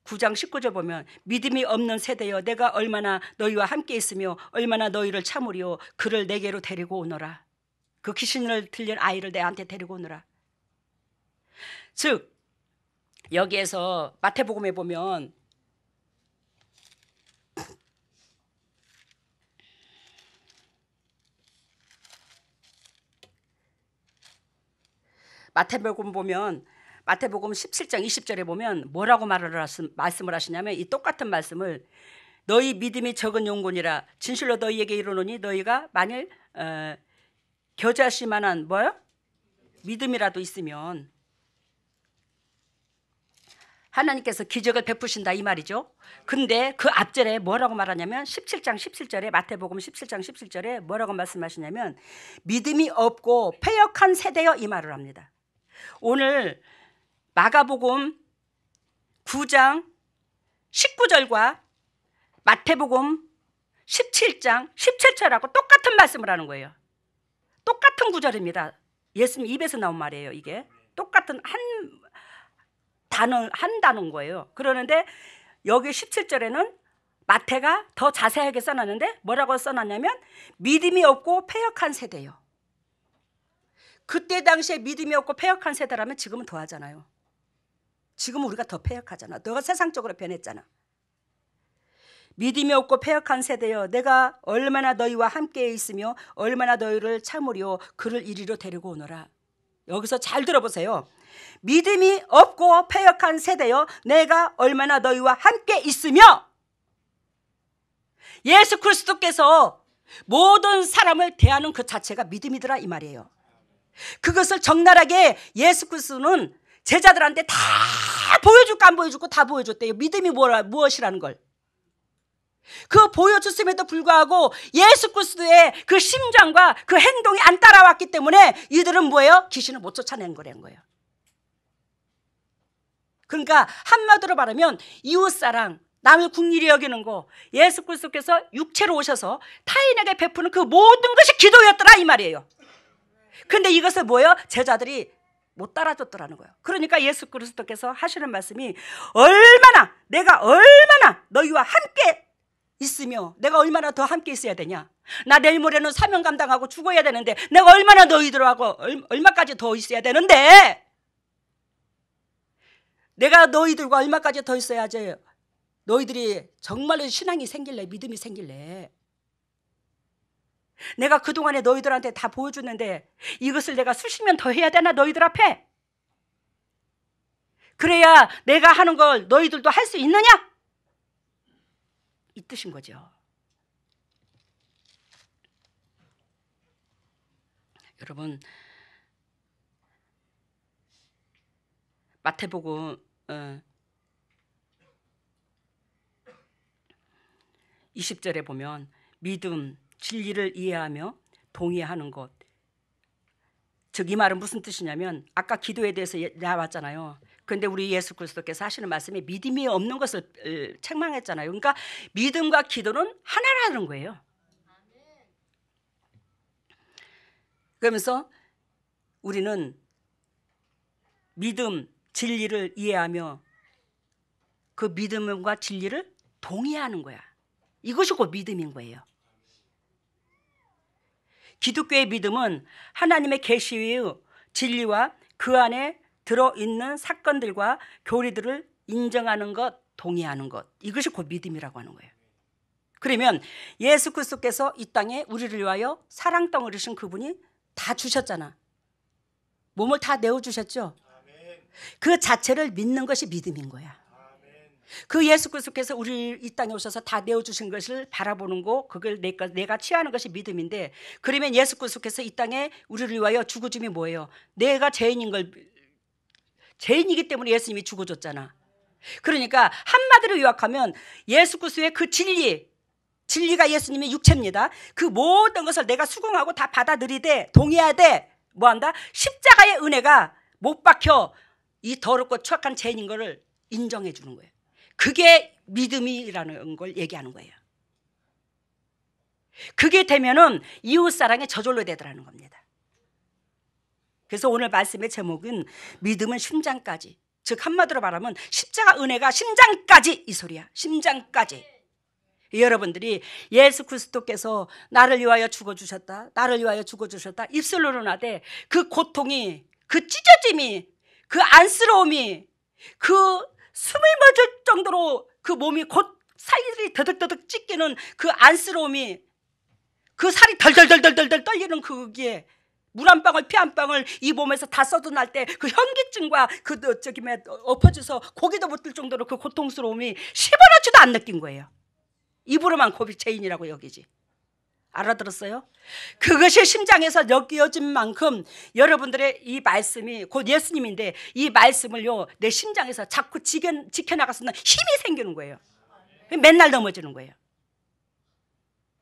9장 19절 보면, 믿음이 없는 세대여 내가 얼마나 너희와 함께 있으며 얼마나 너희를 참으리요 그를 내게로 데리고 오너라. 그 귀신을 들린 아이를 내한테 데리고 오너라. 즉 여기에서 마태복음에 보면 마태복음 17장 20절에 보면 뭐라고 말씀을 하시냐면, 이 똑같은 말씀을 너희 믿음이 적은 용곤이라 진실로 너희에게 이르노니 너희가 만일 겨자씨 만한 믿음이라도 있으면 하나님께서 기적을 베푸신다 이 말이죠. 근데 그 앞절에 뭐라고 말하냐면 17장 17절에, 마태복음 17장 17절에 뭐라고 말씀하시냐면 믿음이 없고 패역한 세대여 이 말을 합니다. 오늘 마가복음 9장 19절과 마태복음 17장 17절하고 똑같은 말씀을 하는 거예요. 똑같은 구절입니다. 예수님 입에서 나온 말이에요. 이게 똑같은 한 단어인 거예요. 그러는데 여기 17절에는 마태가 더 자세하게 써놨는데 뭐라고 써놨냐면 믿음이 없고 패역한 세대요. 그때 당시에 믿음이 없고 패역한 세대라면 지금은 더하잖아요. 지금 우리가 더 패역하잖아. 너가 세상적으로 변했잖아. 믿음이 없고 패역한 세대여 내가 얼마나 너희와 함께 있으며 얼마나 너희를 참으려 그를 이리로 데리고 오너라. 여기서 잘 들어보세요. 믿음이 없고 패역한 세대여 내가 얼마나 너희와 함께 있으며, 예수 그리스도께서 모든 사람을 대하는 그 자체가 믿음이더라 이 말이에요. 그것을 적나라하게 예수 그리스도는 제자들한테 다 보여줄까 안 보여줄까 다 보여줬대요. 믿음이 무엇이라는 걸. 그 보여줬음에도 불구하고 예수 그리스도의 그 심장과 그 행동이 안 따라왔기 때문에 이들은 뭐예요? 귀신을 못 쫓아낸 거라는 거예요. 그러니까 한마디로 말하면 이웃사랑, 남을 국리히 여기는 거, 예수 그리스도께서 육체로 오셔서 타인에게 베푸는 그 모든 것이 기도였더라 이 말이에요. 근데 이것을 뭐예요? 제자들이 못 따라줬더라는 거예요. 그러니까 예수 그리스도께서 하시는 말씀이 내가 얼마나 너희와 함께 있으며 내가 얼마나 더 함께 있어야 되냐. 나 내일 모레는 사명 감당하고 죽어야 되는데 내가 얼마나 너희들하고 얼마까지 더 있어야 되는데, 내가 너희들과 얼마까지 더 있어야지 너희들이 정말로 신앙이 생길래, 믿음이 생길래. 내가 그동안에 너희들한테 다 보여줬는데 이것을 내가 수십 년 더 해야 되나 너희들 앞에? 그래야 내가 하는 걸 너희들도 할 수 있느냐? 이 뜻인 거죠. 여러분, 마태복음 20절에 보면 믿음, 진리를 이해하며 동의하는 것. 즉 이 말은 무슨 뜻이냐면 아까 기도에 대해서 나왔잖아요. 그런데 우리 예수 그리스도께서 하시는 말씀이 믿음이 없는 것을 책망했잖아요. 그러니까 믿음과 기도는 하나라는 거예요. 그러면서 우리는 믿음, 진리를 이해하며 그 믿음과 진리를 동의하는 거야. 이것이 곧 믿음인 거예요. 기독교의 믿음은 하나님의 계시의 진리와 그 안에 들어있는 사건들과 교리들을 인정하는 것, 동의하는 것. 이것이 곧 믿음이라고 하는 거예요. 그러면 예수 그리스도께서 이 땅에 우리를 위하여 사랑덩어리신 그분이 다 주셨잖아. 몸을 다 내어주셨죠. 그 자체를 믿는 것이 믿음인 거야. 그 예수 그리스도께서 우리 이 땅에 오셔서 다 내어주신 것을 바라보는 거, 그걸 내가 취하는 것이 믿음인데, 그러면 예수 그리스도께서 이 땅에 우리를 위하여 죽어줌이 뭐예요? 내가 죄인이기 때문에 예수님이 죽어줬잖아. 그러니까 한마디로 요약하면 예수 그리스도의 그 진리가 예수님의 육체입니다. 그 모든 것을 내가 수긍하고 다 받아들이되 동의하되 뭐한다? 십자가의 은혜가 못 박혀 이 더럽고 추악한 죄인인 것을 인정해 주는 거예요. 그게 믿음이라는 걸 얘기하는 거예요. 그게 되면은 이웃사랑이 저절로 되더라는 겁니다. 그래서 오늘 말씀의 제목은 믿음은 심장까지. 즉 한마디로 말하면 십자가 은혜가 심장까지 이 소리야. 심장까지. 여러분들이 예수 그리스도께서 나를 위하여 죽어주셨다, 나를 위하여 죽어주셨다 입술로는 하되 그 고통이, 그 찢어짐이, 그 안쓰러움이, 그 숨을 멎을 정도로 그 몸이 곧 살이 더덕더덕 찢기는 그 안쓰러움이, 그 살이 덜덜덜덜덜 떨리는 그게 물 한 방울 피 한 방울 이 몸에서 다 쏟아날 때 그 현기증과 그 엎어져서 고기도 못 들 정도로 그 고통스러움이 시원하지도 안 느낀 거예요. 입으로만 고비 죄인이라고 여기지. 알아들었어요? 그것이 심장에서 여겨진 만큼 여러분들의 이 말씀이 곧 예수님인데 이 말씀을요 내 심장에서 자꾸 지켜나갈 수 있는 힘이 생기는 거예요. 맨날 넘어지는 거예요.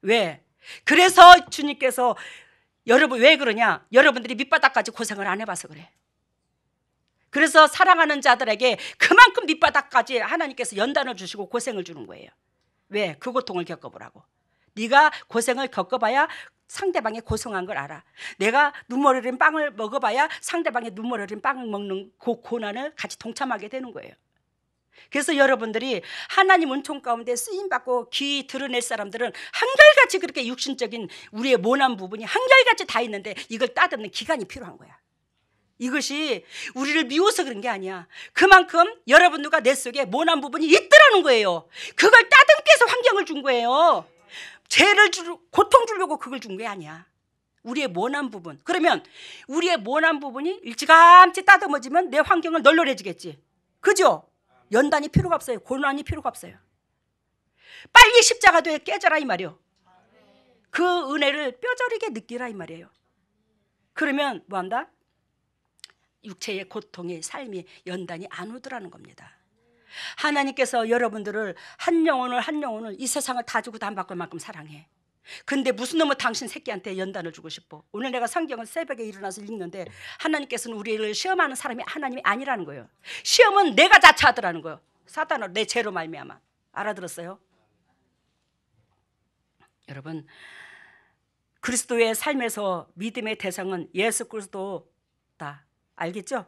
왜? 그래서 주님께서 여러분 왜 그러냐? 여러분들이 밑바닥까지 고생을 안 해봐서 그래. 그래서 사랑하는 자들에게 그만큼 밑바닥까지 하나님께서 연단을 주시고 고생을 주는 거예요. 왜? 그 고통을 겪어보라고. 네가 고생을 겪어봐야 상대방이 고생한 걸 알아. 내가 눈물 흘린 빵을 먹어봐야 상대방이 눈물 흘린 빵을 먹는 그 고난을 같이 동참하게 되는 거예요. 그래서 여러분들이 하나님 은총 가운데 쓰임받고 귀 드러낼 사람들은 한결같이 그렇게 육신적인 우리의 모난 부분이 한결같이 다 있는데 이걸 따듬는 기간이 필요한 거야. 이것이 우리를 미워서 그런 게 아니야. 그만큼 여러분들과 내 속에 모난 부분이 있더라는 거예요. 그걸 따듬기 위해서 환경을 준 거예요. 죄를 고통 주려고 그걸 준 게 아니야. 우리의 모난 부분. 그러면 우리의 모난 부분이 일찌감치 따듬어지면 내 환경은 널널해지겠지. 그죠? 연단이 필요가 없어요. 고난이 필요가 없어요. 빨리 십자가도에 깨져라 이 말이요. 그 은혜를 뼈저리게 느끼라 이 말이에요. 그러면 뭐한다? 육체의 고통의 삶이 연단이 안 오더라는 겁니다. 하나님께서 여러분들을 한 영혼을 이 세상을 다 주고 다 안 바꿀 만큼 사랑해. 근데 무슨 놈의 당신 새끼한테 연단을 주고 싶어. 오늘 내가 성경을 새벽에 일어나서 읽는데 하나님께서는 우리를 시험하는 사람이 하나님이 아니라는 거예요. 시험은 내가 자처하더라는 거예요. 사단으로 내 죄로 말미암아. 알아들었어요? 여러분 그리스도의 삶에서 믿음의 대상은 예수 그리스도다. 알겠죠?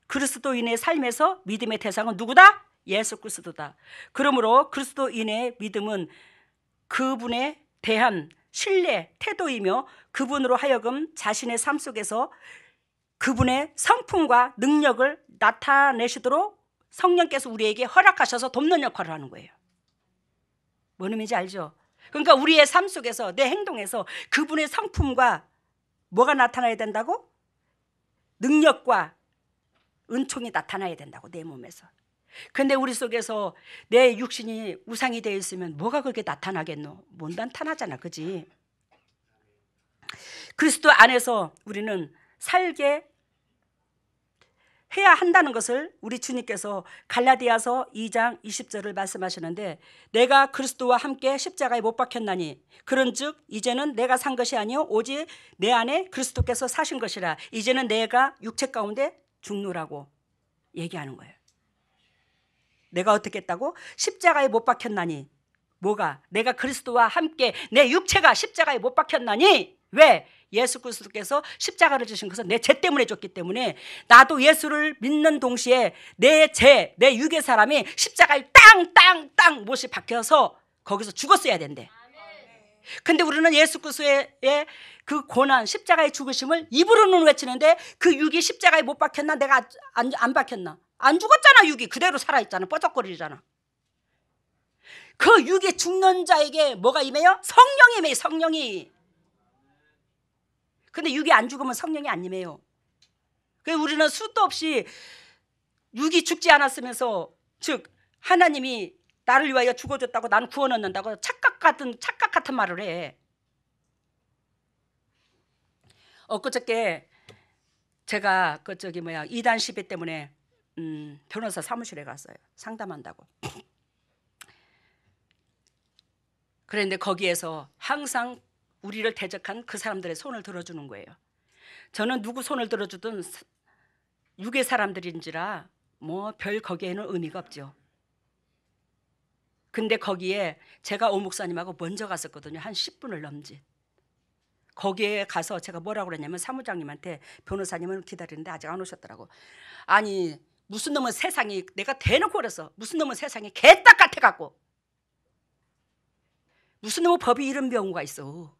그리스도인의 삶에서 믿음의 대상은 누구다? 예수 그리스도다. 그러므로 그리스도인의 믿음은 그분에 대한 신뢰, 태도이며 그분으로 하여금 자신의 삶 속에서 그분의 성품과 능력을 나타내시도록 성령께서 우리에게 허락하셔서 돕는 역할을 하는 거예요. 뭔 의미인지 알죠? 그러니까 우리의 삶 속에서 내 행동에서 그분의 성품과 뭐가 나타나야 된다고? 능력과 은총이 나타나야 된다고 내 몸에서. 근데 우리 속에서 내 육신이 우상이 되어 있으면 뭐가 그렇게 나타나겠노? 못 나타나잖아. 그지? 그리스도 안에서 우리는 살게 해야 한다는 것을 우리 주님께서 갈라디아서 2장 20절을 말씀하시는데, 내가 그리스도와 함께 십자가에 못 박혔나니 그런즉 이제는 내가 산 것이 아니요 오직 내 안에 그리스도께서 사신 것이라. 이제는 내가 육체 가운데 죽노라고 얘기하는 거예요. 내가 어떻게 했다고? 십자가에 못 박혔나니. 뭐가? 내가 그리스도와 함께 내 육체가 십자가에 못 박혔나니. 왜? 예수 그리스도께서 십자가를 지신 것은 내 죄 때문에 줬기 때문에 나도 예수를 믿는 동시에 내 죄, 내 육의 사람이 십자가에 땅 못이 박혀서 거기서 죽었어야 된대. 근데 우리는 예수 그리스도의 그 고난, 십자가의 죽으심을 입으로는 외치는데 그 육이 십자가에 못 박혔나? 내가 안 박혔나? 안 죽었잖아. 육이 그대로 살아있잖아. 뻐쩍거리잖아. 그 육이 죽는 자에게 뭐가 임해요? 성령이 임해요. 성령이. 근데 육이 안 죽으면 성령이 안 임해요. 그래서 우리는 수도 없이 육이 죽지 않았으면서, 즉 하나님이 나를 위하여 죽어줬다고 나는 구원 얻는다고 착각 같은 말을 해. 엊그저께 제가 이단 시비 때문에 변호사 사무실에 갔어요. 상담한다고. 그런데 거기에서 항상 우리를 대적한 그 사람들의 손을 들어주는 거예요. 저는 누구 손을 들어주든 육의 사람들인지라 뭐 별 거기에는 의미가 없죠. 근데 거기에 제가 오 목사님하고 먼저 갔었거든요. 한 10분을 넘지. 거기에 가서 제가 뭐라고 그랬냐면, 사무장님한테 변호사님은 기다리는데 아직 안 오셨더라고. 아니 무슨 놈의 세상이, 내가 대놓고 그랬어. 무슨 놈의 세상이 개딱 같아갖고 무슨 놈의 법이 이런 경우가 있어.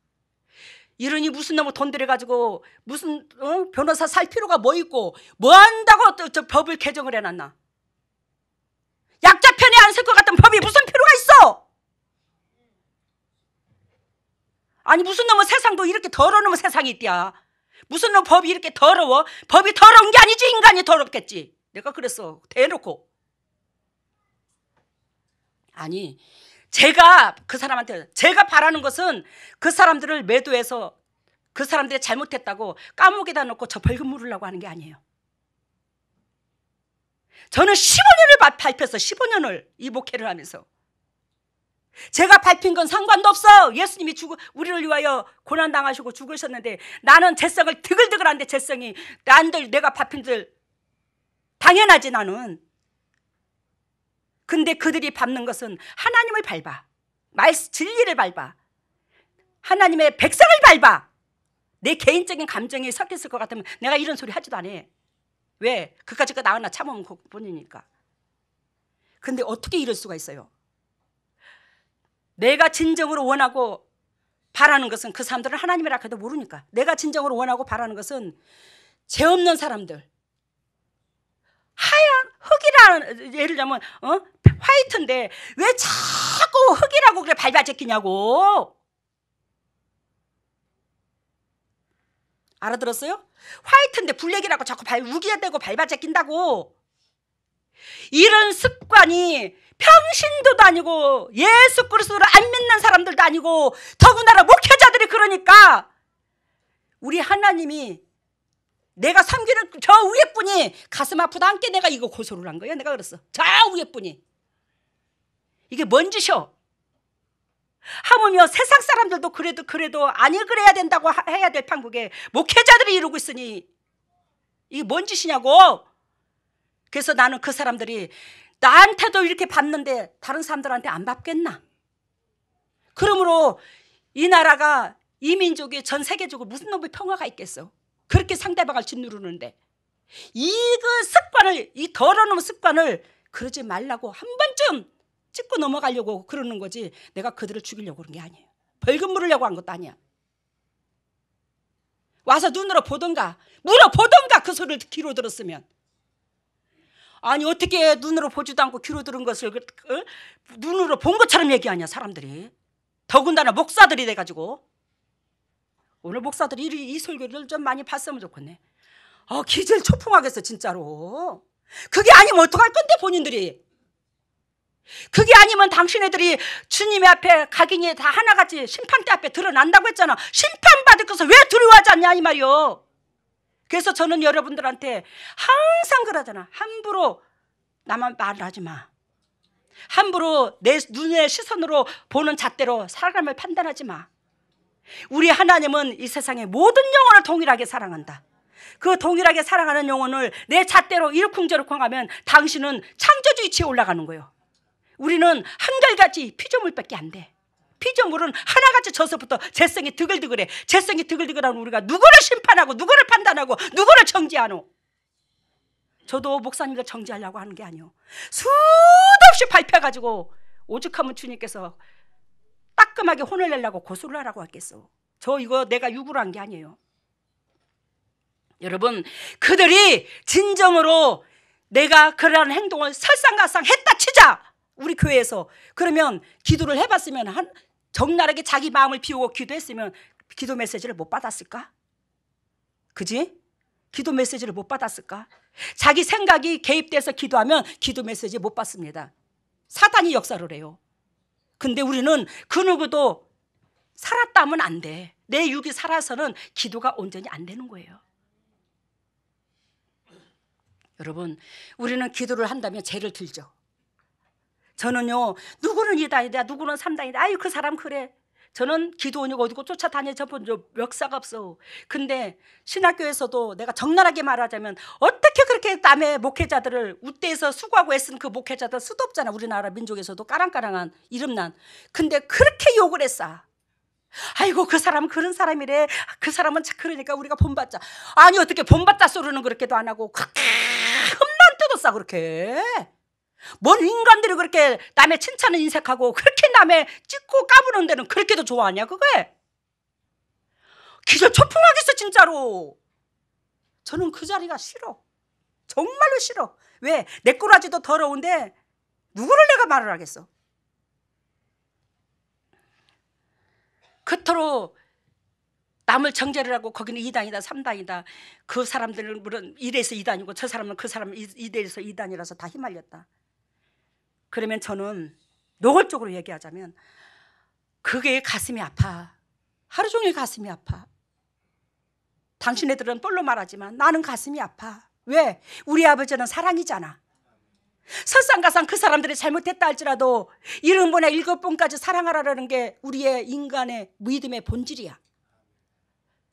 이러니 무슨 놈의 돈 들여가지고 무슨 변호사 살 필요가 뭐 있고 뭐 한다고 저 법을 개정을 해놨나. 약자 편에 안 쓸 것 같은 법이 무슨 필요가 있어. 아니 무슨 놈의 세상도 이렇게 더러운 놈의 세상이 있디야. 무슨 놈의 법이 이렇게 더러워. 법이 더러운 게 아니지 인간이 더럽겠지. 내가 그랬어. 대놓고. 아니 제가 그 사람한테, 제가 바라는 것은 그 사람들을 매도해서 그 사람들이 잘못했다고 감옥에다 놓고 저 벌금 물으려고 하는 게 아니에요. 저는 15년을 밟혔어. 15년을 이 목회를 하면서. 제가 밟힌 건 상관도 없어. 예수님이 우리를 위하여 고난당하시고 죽으셨는데 나는 죄성을 드글드글한데 죄성이 내가 밟힌들 당연하지 나는. 근데 그들이 밟는 것은 하나님을 밟아. 진리를 밟아. 하나님의 백성을 밟아. 내 개인적인 감정이 섞였을 것 같으면 내가 이런 소리 하지도 않아. 왜? 그까짓 거 나으나 참으면 본이니까. 근데 어떻게 이럴 수가 있어요? 내가 진정으로 원하고 바라는 것은 그 사람들은 하나님이라 해도 모르니까. 내가 진정으로 원하고 바라는 것은 죄 없는 사람들, 하얀 흙이라는, 예를 들면 화이트인데 왜 자꾸 흙이라고 그래 밟아 제끼냐고. 알아들었어요? 화이트인데 블랙이라고 자꾸 우기대고 밟아 제낀다고. 이런 습관이 평신도도 아니고 예수 그리스도를 안 믿는 사람들도 아니고 더군다나 목회자들이 그러니까 우리 하나님이 내가 섬기는 저 위에 분이 가슴 아프다 함께 내가 이거 고소를 한 거예요. 내가 그랬어. 저 위에 분이. 이게 뭔 짓이여? 하물며 세상 사람들도 그래도 아니 그래야 된다고 해야 될 판국에 목회자들이 이러고 있으니 이게 뭔 짓이냐고. 그래서 나는 그 사람들이 나한테도 이렇게 밟는데 다른 사람들한테 안 밟겠나. 그러므로 이 나라가, 이 민족이 전 세계적으로 무슨 놈의 평화가 있겠어. 그렇게 상대방을 짓누르는데 이 습관을, 이 더러운 습관을 그러지 말라고 한 번쯤 짚고 넘어가려고 그러는 거지. 내가 그들을 죽이려고 그런 게 아니에요. 벌금 물으려고 한 것도 아니야. 와서 눈으로 보던가 물어보던가 그 소리를 귀로 들었으면. 아니 어떻게 눈으로 보지도 않고 귀로 들은 것을 눈으로 본 것처럼 얘기하냐 사람들이. 더군다나 목사들이 돼가지고. 오늘 목사들이 이 설교를 좀 많이 봤으면 좋겠네. 기절 초풍하겠어 진짜로. 그게 아니면 어떡할 건데 본인들이. 그게 아니면 당신네들이 주님의 앞에 각인이 다 하나같이 심판대 앞에 드러난다고 했잖아. 심판받을 것을 왜 두려워하지 않냐 이 말이요. 그래서 저는 여러분들한테 항상 그러잖아. 함부로 나만 말을 하지 마. 함부로 내 눈의 시선으로 보는 잣대로 사람을 판단하지 마. 우리 하나님은 이 세상의 모든 영혼을 동일하게 사랑한다. 그 동일하게 사랑하는 영혼을 내 잣대로 이러쿵저러쿵 하면 당신은 창조주 위치에 올라가는 거예요. 우리는 한결같이 피조물밖에 안 돼. 피조물은 하나같이 져서부터 재성이 드글드글해. 재성이 드글드글하면 우리가 누구를 심판하고 누구를 판단하고 누구를 정지하노? 저도 목사님들 정지하려고 하는 게 아니에요. 수도 없이 밟혀가지고 오죽하면 주님께서 따끔하게 혼을 내려고 고소를 하라고 했겠어. 저 이거 내가 육으로 한 게 아니에요. 여러분, 그들이 진정으로 내가 그러한 행동을 설상가상 했다 치자, 우리 교회에서. 그러면 기도를 해봤으면, 적나라하게 자기 마음을 비우고 기도했으면 기도 메시지를 못 받았을까? 그지? 기도 메시지를 못 받았을까? 자기 생각이 개입돼서 기도하면 기도 메시지 못 받습니다. 사단이 역사를 해요. 근데 우리는 그 누구도 살았다 하면 안 돼. 내 육이 살아서는 기도가 온전히 안 되는 거예요. 여러분, 우리는 기도를 한다면 죄를 들죠. 저는요, 누구는 2단이다, 누구는 3단이다. 아유, 그 사람 그래. 저는 기도원이고 어디고 쫓아다녀 본 적 역사가 없어. 근데 신학교에서도 내가 적나라하게 말하자면 어떻게 그렇게 남의 목회자들을 우대해서 수고하고 애쓴 그 목회자들 수도 없잖아. 우리나라 민족에서도 까랑까랑한 이름난. 근데 그렇게 욕을 했어. 아이고, 그 사람은 그런 사람이래. 그 사람은 그러니까 우리가 본받자. 아니, 어떻게 본받자 소리는 그렇게도 안 하고 그렇게 흠만 뜯었어. 그렇게 뭔 인간들이 그렇게 남의 칭찬을 인색하고 그렇게 남의 찍고 까부는 데는 그렇게도 좋아하냐 그게? 기절 초풍하겠어 진짜로. 저는 그 자리가 싫어. 정말로 싫어. 왜? 내 꼬라지도 더러운데 누구를 내가 말을 하겠어? 그토록 남을 정죄를 하고 거기는 2단이다 3단이다. 그 사람들은 물론 이래서 2단이고 저 사람은 그 사람은 이래서 2단이라서 다 휘말렸다. 그러면 저는 노골적으로 얘기하자면 그게 가슴이 아파. 하루 종일 가슴이 아파. 당신네들은 똘로 말하지만 나는 가슴이 아파. 왜? 우리 아버지는 사랑이잖아. 설상가상 그 사람들이 잘못했다 할지라도 70분에 7분까지 사랑하라는 게 우리의 인간의 믿음의 본질이야.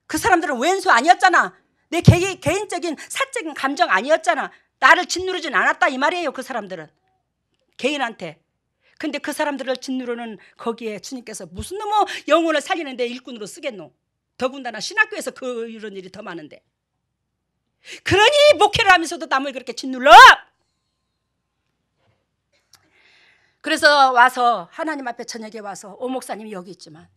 그 사람들은 왼수 아니었잖아. 내 개인적인 사적인 감정 아니었잖아. 나를 짓누르진 않았다 이 말이에요. 그 사람들은 개인한테. 근데 그 사람들을 짓누르는 거기에 주님께서 무슨 놈의 영혼을 살리는데 일꾼으로 쓰겠노? 더군다나 신학교에서 이런 일이 더 많은데. 그러니 목회를 하면서도 남을 그렇게 짓눌러. 그래서 와서 하나님 앞에 저녁에 와서 오 목사님이 여기 있지만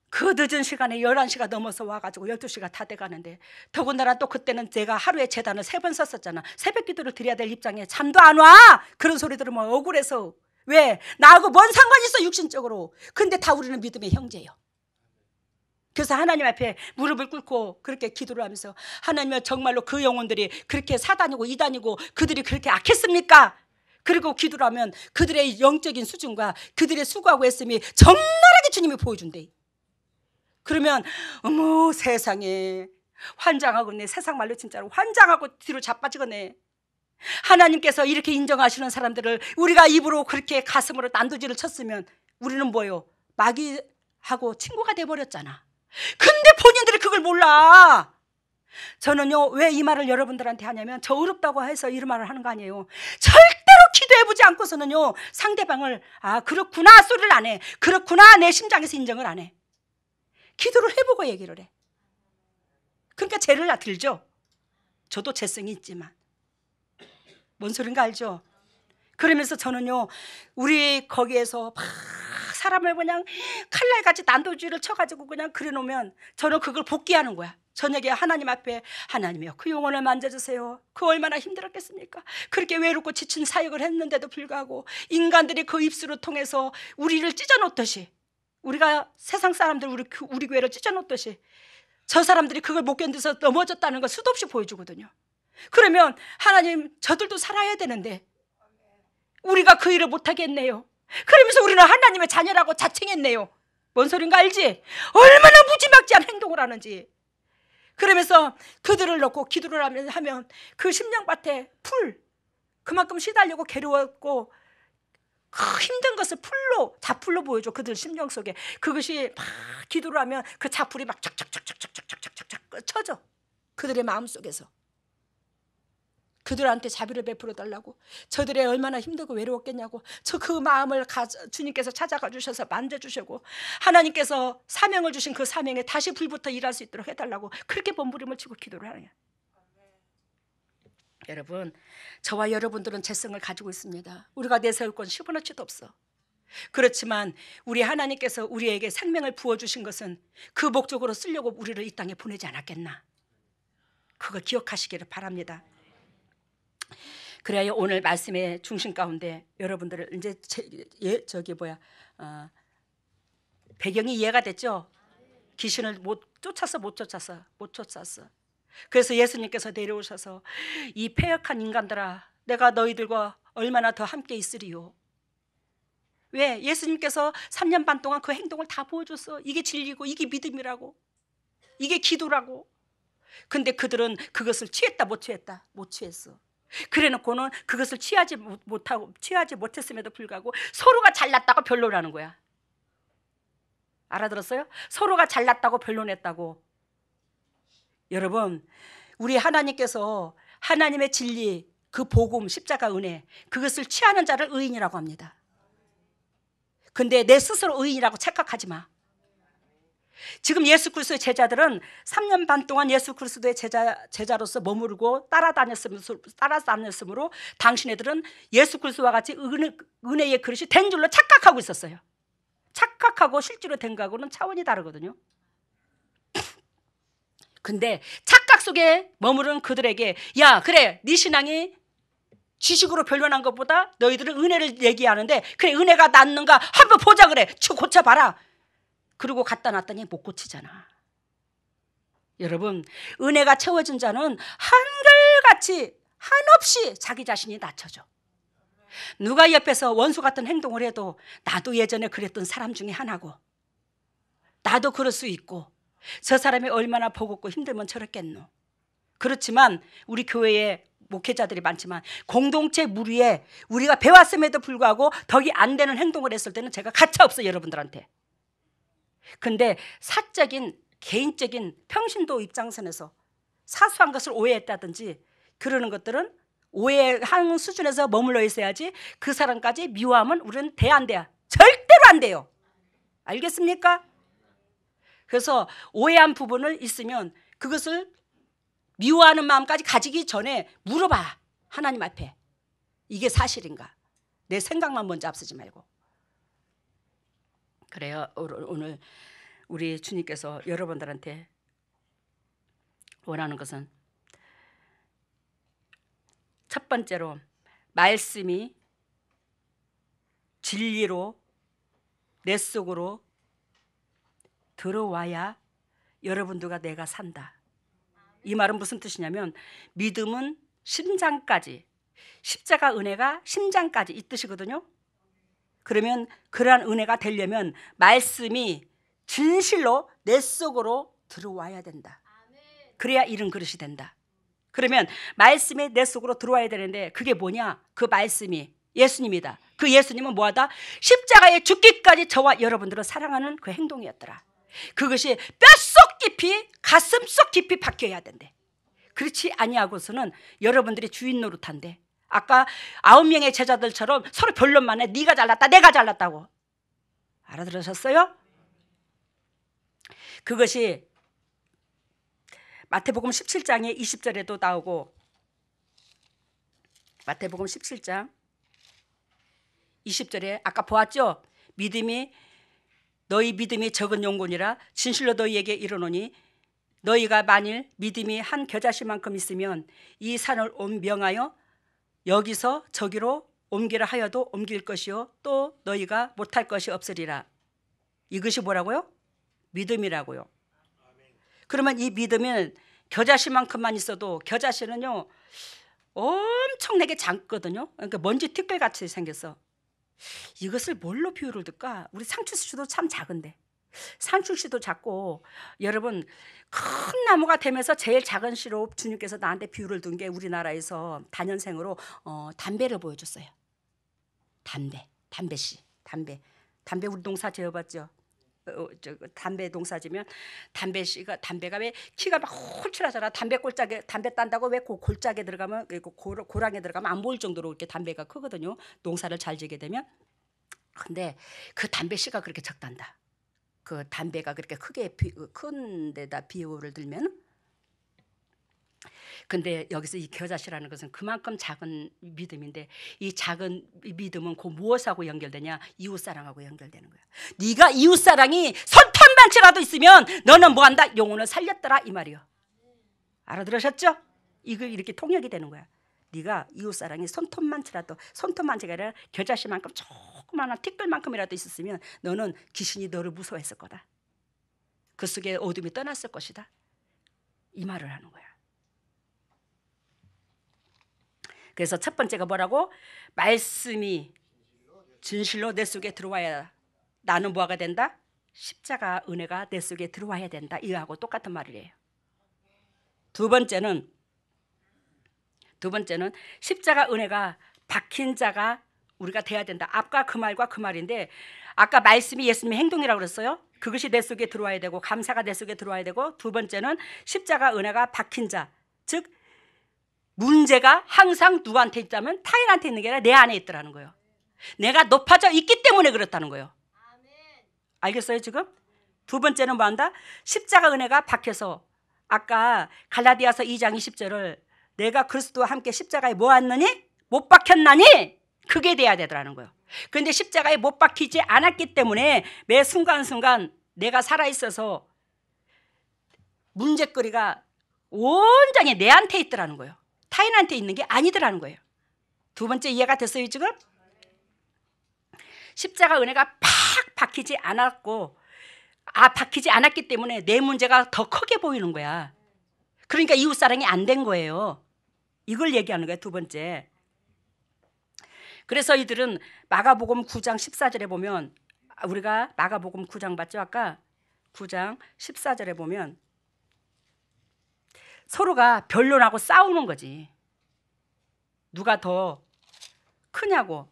그 늦은 시간에 11시가 넘어서 와가지고 12시가 다 돼가는데, 더군다나 또 그때는 제가 하루에 제단을 3번 썼었잖아. 새벽 기도를 드려야 될 입장에 잠도 안 와. 그런 소리 들으면 억울해서. 왜? 나하고 뭔 상관이 있어 육신적으로. 근데 다 우리는 믿음의 형제예요. 그래서 하나님 앞에 무릎을 꿇고 그렇게 기도를 하면서, 하나님은 정말로 그 영혼들이 그렇게 4단이고 2단이고 그들이 그렇게 악했습니까? 그리고 기도를 하면 그들의 영적인 수준과 그들의 수고하고 했음이 적나라하게 주님이 보여준대. 그러면 어머 세상에 환장하겠네. 세상 말로 진짜로 환장하고 뒤로 자빠지겠네. 하나님께서 이렇게 인정하시는 사람들을 우리가 입으로 그렇게 가슴으로 난도질을 쳤으면 우리는 뭐예요? 마귀하고 친구가 돼버렸잖아. 근데 본인들이 그걸 몰라. 저는요, 왜 이 말을 여러분들한테 하냐면 저 어렵다고 해서 이런 말을 하는 거 아니에요. 절대로 기도해보지 않고서는요 상대방을 아 그렇구나 소리를 안 해. 그렇구나 내 심장에서 인정을 안 해. 기도를 해보고 얘기를 해. 그러니까 죄를 들죠. 저도 죄성이 있지만 뭔 소린가 알죠? 그러면서 저는요 우리 거기에서 막 사람을 그냥 칼날같이 난도질을 쳐가지고 그냥 그려놓으면 저는 그걸 복귀하는 거야. 저녁에 하나님 앞에, 하나님이여 그 영혼을 만져주세요. 그 얼마나 힘들었겠습니까? 그렇게 외롭고 지친 사역을 했는데도 불구하고 인간들이 그 입술을 통해서 우리를 찢어놓듯이, 우리가 세상 사람들 우리 교회를 찢어놓듯이 저 사람들이 그걸 못 견뎌서 넘어졌다는 걸 수도 없이 보여주거든요. 그러면 하나님 저들도 살아야 되는데 우리가 그 일을 못하겠네요. 그러면서 우리는 하나님의 자녀라고 자칭했네요. 뭔 소린가 알지? 얼마나 무지막지한 행동을 하는지. 그러면서 그들을 놓고 기도를 하면 그 심령밭에 풀, 그만큼 시달리고 괴로웠고 그 힘든 것을 풀로, 자풀로 보여줘. 그들 심령 속에 그것이 막 기도를 하면 그 자풀이 막 쫙쫙쫙쫙쫙쫙쫙쫙 쳐져. 그들의 마음 속에서 그들한테 자비를 베풀어 달라고. 저들의 얼마나 힘들고 외로웠겠냐고. 저 그 마음을 주님께서 찾아가 주셔서 만져주시고 하나님께서 사명을 주신 그 사명에 다시 불부터 일할 수 있도록 해달라고 그렇게 몸부림을 치고 기도를 하는 거예요. 여러분, 저와 여러분들은 재성을 가지고 있습니다. 우리가 내세울 건 10원어치도 없어. 그렇지만 우리 하나님께서 우리에게 생명을 부어주신 것은 그 목적으로 쓰려고 우리를 이 땅에 보내지 않았겠나. 그걸 기억하시기를 바랍니다. 그래야 오늘 말씀의 중심 가운데 여러분들을 이제 배경이 이해가 됐죠? 귀신을 못 쫓았어. 그래서 예수님께서 내려오셔서 이 패역한 인간들아, 내가 너희들과 얼마나 더 함께 있으리요. 왜? 예수님께서 3년 반 동안 그 행동을 다 보여줬어. 이게 진리고 이게 믿음이라고, 이게 기도라고. 근데 그들은 그것을 취했다 못 취했다? 못 취했어. 그래놓고는 그것을 취하지 못했음에도 불구하고 서로가 잘났다고 변론하는 거야. 알아들었어요? 서로가 잘났다고 변론했다고. 여러분, 우리 하나님께서 하나님의 진리, 그 복음, 십자가 은혜, 그것을 취하는 자를 의인이라고 합니다. 근데 내 스스로 의인이라고 착각하지 마. 지금 예수 그리스도의 제자들은 3년 반 동안 예수 그리스도의 제자로서 머무르고 따라다녔으므로 당신네들은 예수 그리스도와 같이 은혜의 그릇이 된 줄로 착각하고 있었어요. 착각하고 실제로 된 거하고는 차원이 다르거든요. 근데 착각 속에 머무르는 그들에게, 야, 그래, 네 신앙이 지식으로 변론한 것보다 너희들은 은혜를 얘기하는데, 그래, 은혜가 낫는가 한번 보자. 그래, 고쳐봐라. 그리고 갖다 놨더니 못 고치잖아. 여러분, 은혜가 채워진 자는 한결같이 한없이 자기 자신이 낮춰져. 누가 옆에서 원수 같은 행동을 해도 나도 예전에 그랬던 사람 중에 하나고, 나도 그럴 수 있고, 저 사람이 얼마나 버겁고 힘들면 저랬겠노. 그렇지만 우리 교회에 목회자들이 많지만 공동체 무리에 우리가 배웠음에도 불구하고 덕이 안 되는 행동을 했을 때는 제가 가차 없어요, 여러분들한테. 근데 사적인 개인적인 평신도 입장선에서 사소한 것을 오해했다든지 그러는 것들은 오해하는 수준에서 머물러 있어야지, 그 사람까지 미워하면 우리는 안 돼요. 절대로 안 돼요. 알겠습니까? 그래서 오해한 부분을 있으면 그것을 미워하는 마음까지 가지기 전에 물어봐. 하나님 앞에 이게 사실인가? 내 생각만 먼저 앞서지 말고. 그래요. 오늘 우리 주님께서 여러분들한테 원하는 것은 첫 번째로 말씀이 진리로 내 속으로 들어와야 여러분들과 내가 산다. 이 말은 무슨 뜻이냐면, 믿음은 심장까지, 십자가 은혜가 심장까지 이 뜻이거든요. 그러면 그러한 은혜가 되려면 말씀이 진실로 내 속으로 들어와야 된다. 그래야 이런 그릇이 된다. 그러면 말씀이 내 속으로 들어와야 되는데 그게 뭐냐? 그 말씀이 예수님이다. 그 예수님은 뭐하다? 십자가에 죽기까지 저와 여러분들을 사랑하는 그 행동이었더라. 그것이 뼛속 깊이, 가슴속 깊이 박혀야 된대. 그렇지 아니하고서는 여러분들이 주인 노릇한대. 아까 9명의 제자들처럼 서로 변론만 해. 네가 잘났다, 내가 잘났다고. 알아들으셨어요? 그것이 마태복음 17장의 20절에도 나오고, 마태복음 17장 20절에 아까 보았죠? 너희 믿음이 적은 용곤이라 진실로 너희에게 이르노니, 너희가 만일 믿음이 한 겨자씨만큼 있으면 이 산을 명하여 여기서 저기로 옮기라 하여도 옮길 것이요 또 너희가 못할 것이 없으리라. 이것이 뭐라고요? 믿음이라고요. 그러면 이 믿음은 겨자씨만큼만 있어도, 겨자씨는요 엄청나게 작거든요. 그러니까 먼지 티끌같이 생겼어. 이것을 뭘로 비유를 들까? 우리 상추수도 참 작은데 산출씨도 작고, 여러분 큰 나무가 되면서 제일 작은 씨로 주님께서 나한테 비유를 둔 게 우리나라에서 단연생으로 담배를 보여줬어요. 담배씨. 담배 우리 농사 지어봤죠? 담배 농사 지면 담배가 왜 키가 막 홀출하잖아. 담배 딴다고 왜 골짜기에 들어가면, 고랑에 들어가면 안 보일 정도로 이렇게 담배가 크거든요. 농사를 잘 지게 되면. 근데 그 담배 씨가 그렇게 적단다. 그 담배가 그렇게 큰 데다 비유를 들면. 근데 여기서 이 겨자씨라는 것은 그만큼 작은 믿음인데, 이 작은 믿음은 그 무엇하고 연결되냐? 이웃사랑하고 연결되는 거야. 네가 이웃사랑이 손톱만치라도 있으면 너는 뭐한다? 영혼을 살렸더라, 이 말이요. 알아들으셨죠? 이거 이렇게 통역이 되는 거야. 네가 이웃사랑이 손톱만치가 아니라 겨자씨만큼 조그마한 티끌만큼이라도 있었으면 너는 귀신이 너를 무서워했을 거다. 그 속에 어둠이 떠났을 것이다. 이 말을 하는 거야. 그래서 첫 번째가 뭐라고? 말씀이 진실로 내 속에 들어와야, 나는 뭐가 된다? 십자가 은혜가 내 속에 들어와야 된다. 이거하고 똑같은 말이에요. 두 번째는 십자가 은혜가 박힌 자가 우리가 돼야 된다. 아까 그 말과 그 말인데, 아까 말씀이 예수님의 행동이라고 그랬어요. 그것이 내 속에 들어와야 되고, 감사가 내 속에 들어와야 되고, 두 번째는 십자가 은혜가 박힌 자, 즉 문제가 항상 누구한테 있다면 타인한테 있는 게 아니라 내 안에 있더라는 거예요. 내가 높아져 있기 때문에 그렇다는 거예요. 알겠어요 지금? 두 번째는 뭐한다? 십자가 은혜가 박혀서, 아까 갈라디아서 2장 20절을 내가 그리스도와 함께 십자가에 뭐 왔느니? 못 박혔나니? 그게 돼야 되더라는 거예요. 그런데 십자가에 못 박히지 않았기 때문에 매 순간순간 내가 살아있어서 문제거리가 온전히 내한테 있더라는 거예요. 타인한테 있는 게 아니더라는 거예요. 두 번째 이해가 됐어요 지금? 십자가 은혜가 팍 박히지 않았고, 박히지 않았기 때문에 내 문제가 더 크게 보이는 거야. 그러니까 이웃사랑이 안 된 거예요. 이걸 얘기하는 거예요. 두 번째. 그래서 이들은 마가복음 9장 14절에 보면, 우리가 마가복음 9장 봤죠? 아까 9장 14절에 보면 서로가 변론하고 싸우는 거지. 누가 더 크냐고.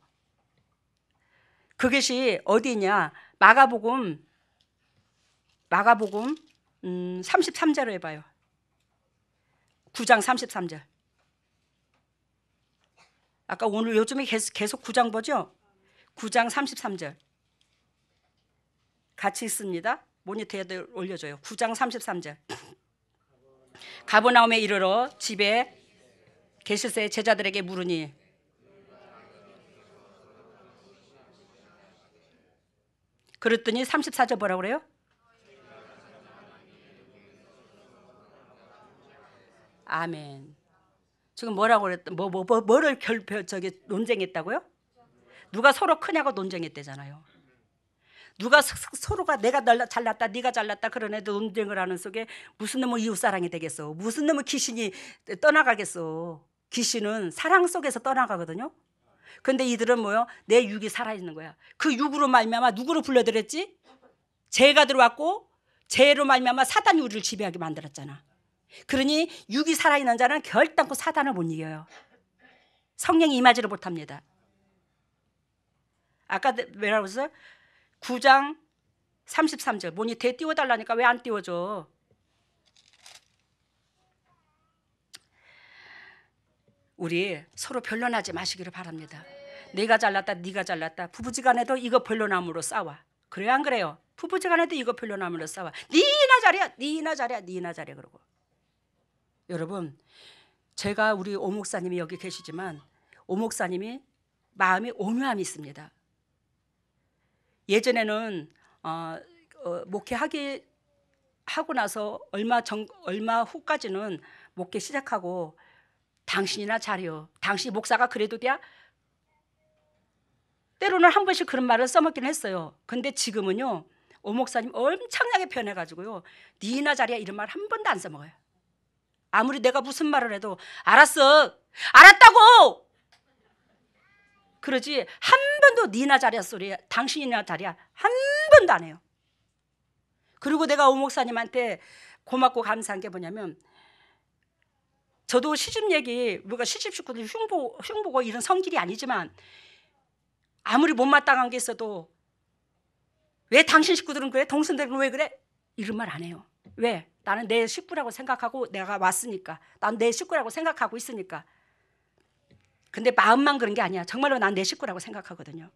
그것이 어디냐? 마가복음 33절을 해봐요. 9장 33절. 아까 오늘 요즘에 계속 9장 보죠? 9장 33절. 같이 있습니다. 모니터에 올려줘요. 9장 33절. 가버나움에 이르러 집에 계실새 제자들에게 물으니, 그랬더니 34절 뭐라고 그래요? 아멘. 지금 뭐라고 그랬다? 뭐를 논쟁했다고요? 누가 서로 크냐고 논쟁했대잖아요. 누가 서로가 내가 잘났다 네가 잘났다 그런 애들 논쟁을 하는 속에 무슨 놈의 이웃사랑이 되겠어? 무슨 놈의 귀신이 떠나가겠어? 귀신은 사랑 속에서 떠나가거든요. 근데 이들은 뭐요? 내 육이 살아있는 거야. 그 육으로 말미암아 누구를 불러들였지? 죄가 들어왔고, 죄로 말미암아 사단이 우리를 지배하게 만들었잖아. 그러니 육이 살아있는 자는 결단코 사단을 못 이겨요. 성령이 임하지를 못합니다. 아까 뭐라고 했어요? 9장 33절. 모니터에 띄워달라니까 왜 안 띄워줘? 우리 서로 변론하지 마시기를 바랍니다. 내가 잘났다 네가 잘났다. 부부지간에도 이거 변론함으로 싸워. 그래요 안 그래요? 부부지간에도 이거 변론함으로 싸워. 니나 잘해 니나 잘해 니나 잘해 그러고. 여러분, 제가 우리 오 목사님이 여기 계시지만 오 목사님이 마음에 오묘함이 있습니다. 예전에는 목회하고 나서 얼마 후까지는 목회 시작하고 당신이나 잘해요. 당신이 목사가 그래도 돼? 때로는 한 번씩 그런 말을 써먹긴 했어요. 근데 지금은요, 오 목사님 엄청나게 변해가지고요, 니나 잘해 이런 말 한 번도 안 써먹어요. 아무리 내가 무슨 말을 해도 알았어, 알았다고 그러지 한 번도 니나 잘해 소리, 당신이나 잘해 한 번도 안 해요. 그리고 내가 오 목사님한테 고맙고 감사한 게 뭐냐면, 저도 시집 얘기, 우리가 시집 식구들 흉보고 이런 성질이 아니지만 아무리 못마땅한 게 있어도 왜 당신 식구들은 그래? 동생들은 왜 그래? 이런 말 안 해요. 왜? 나는 내 식구라고 생각하고 내가 왔으니까. 난 내 식구라고 생각하고 있으니까. 근데 마음만 그런 게 아니야. 정말로 난 내 식구라고 생각하거든요.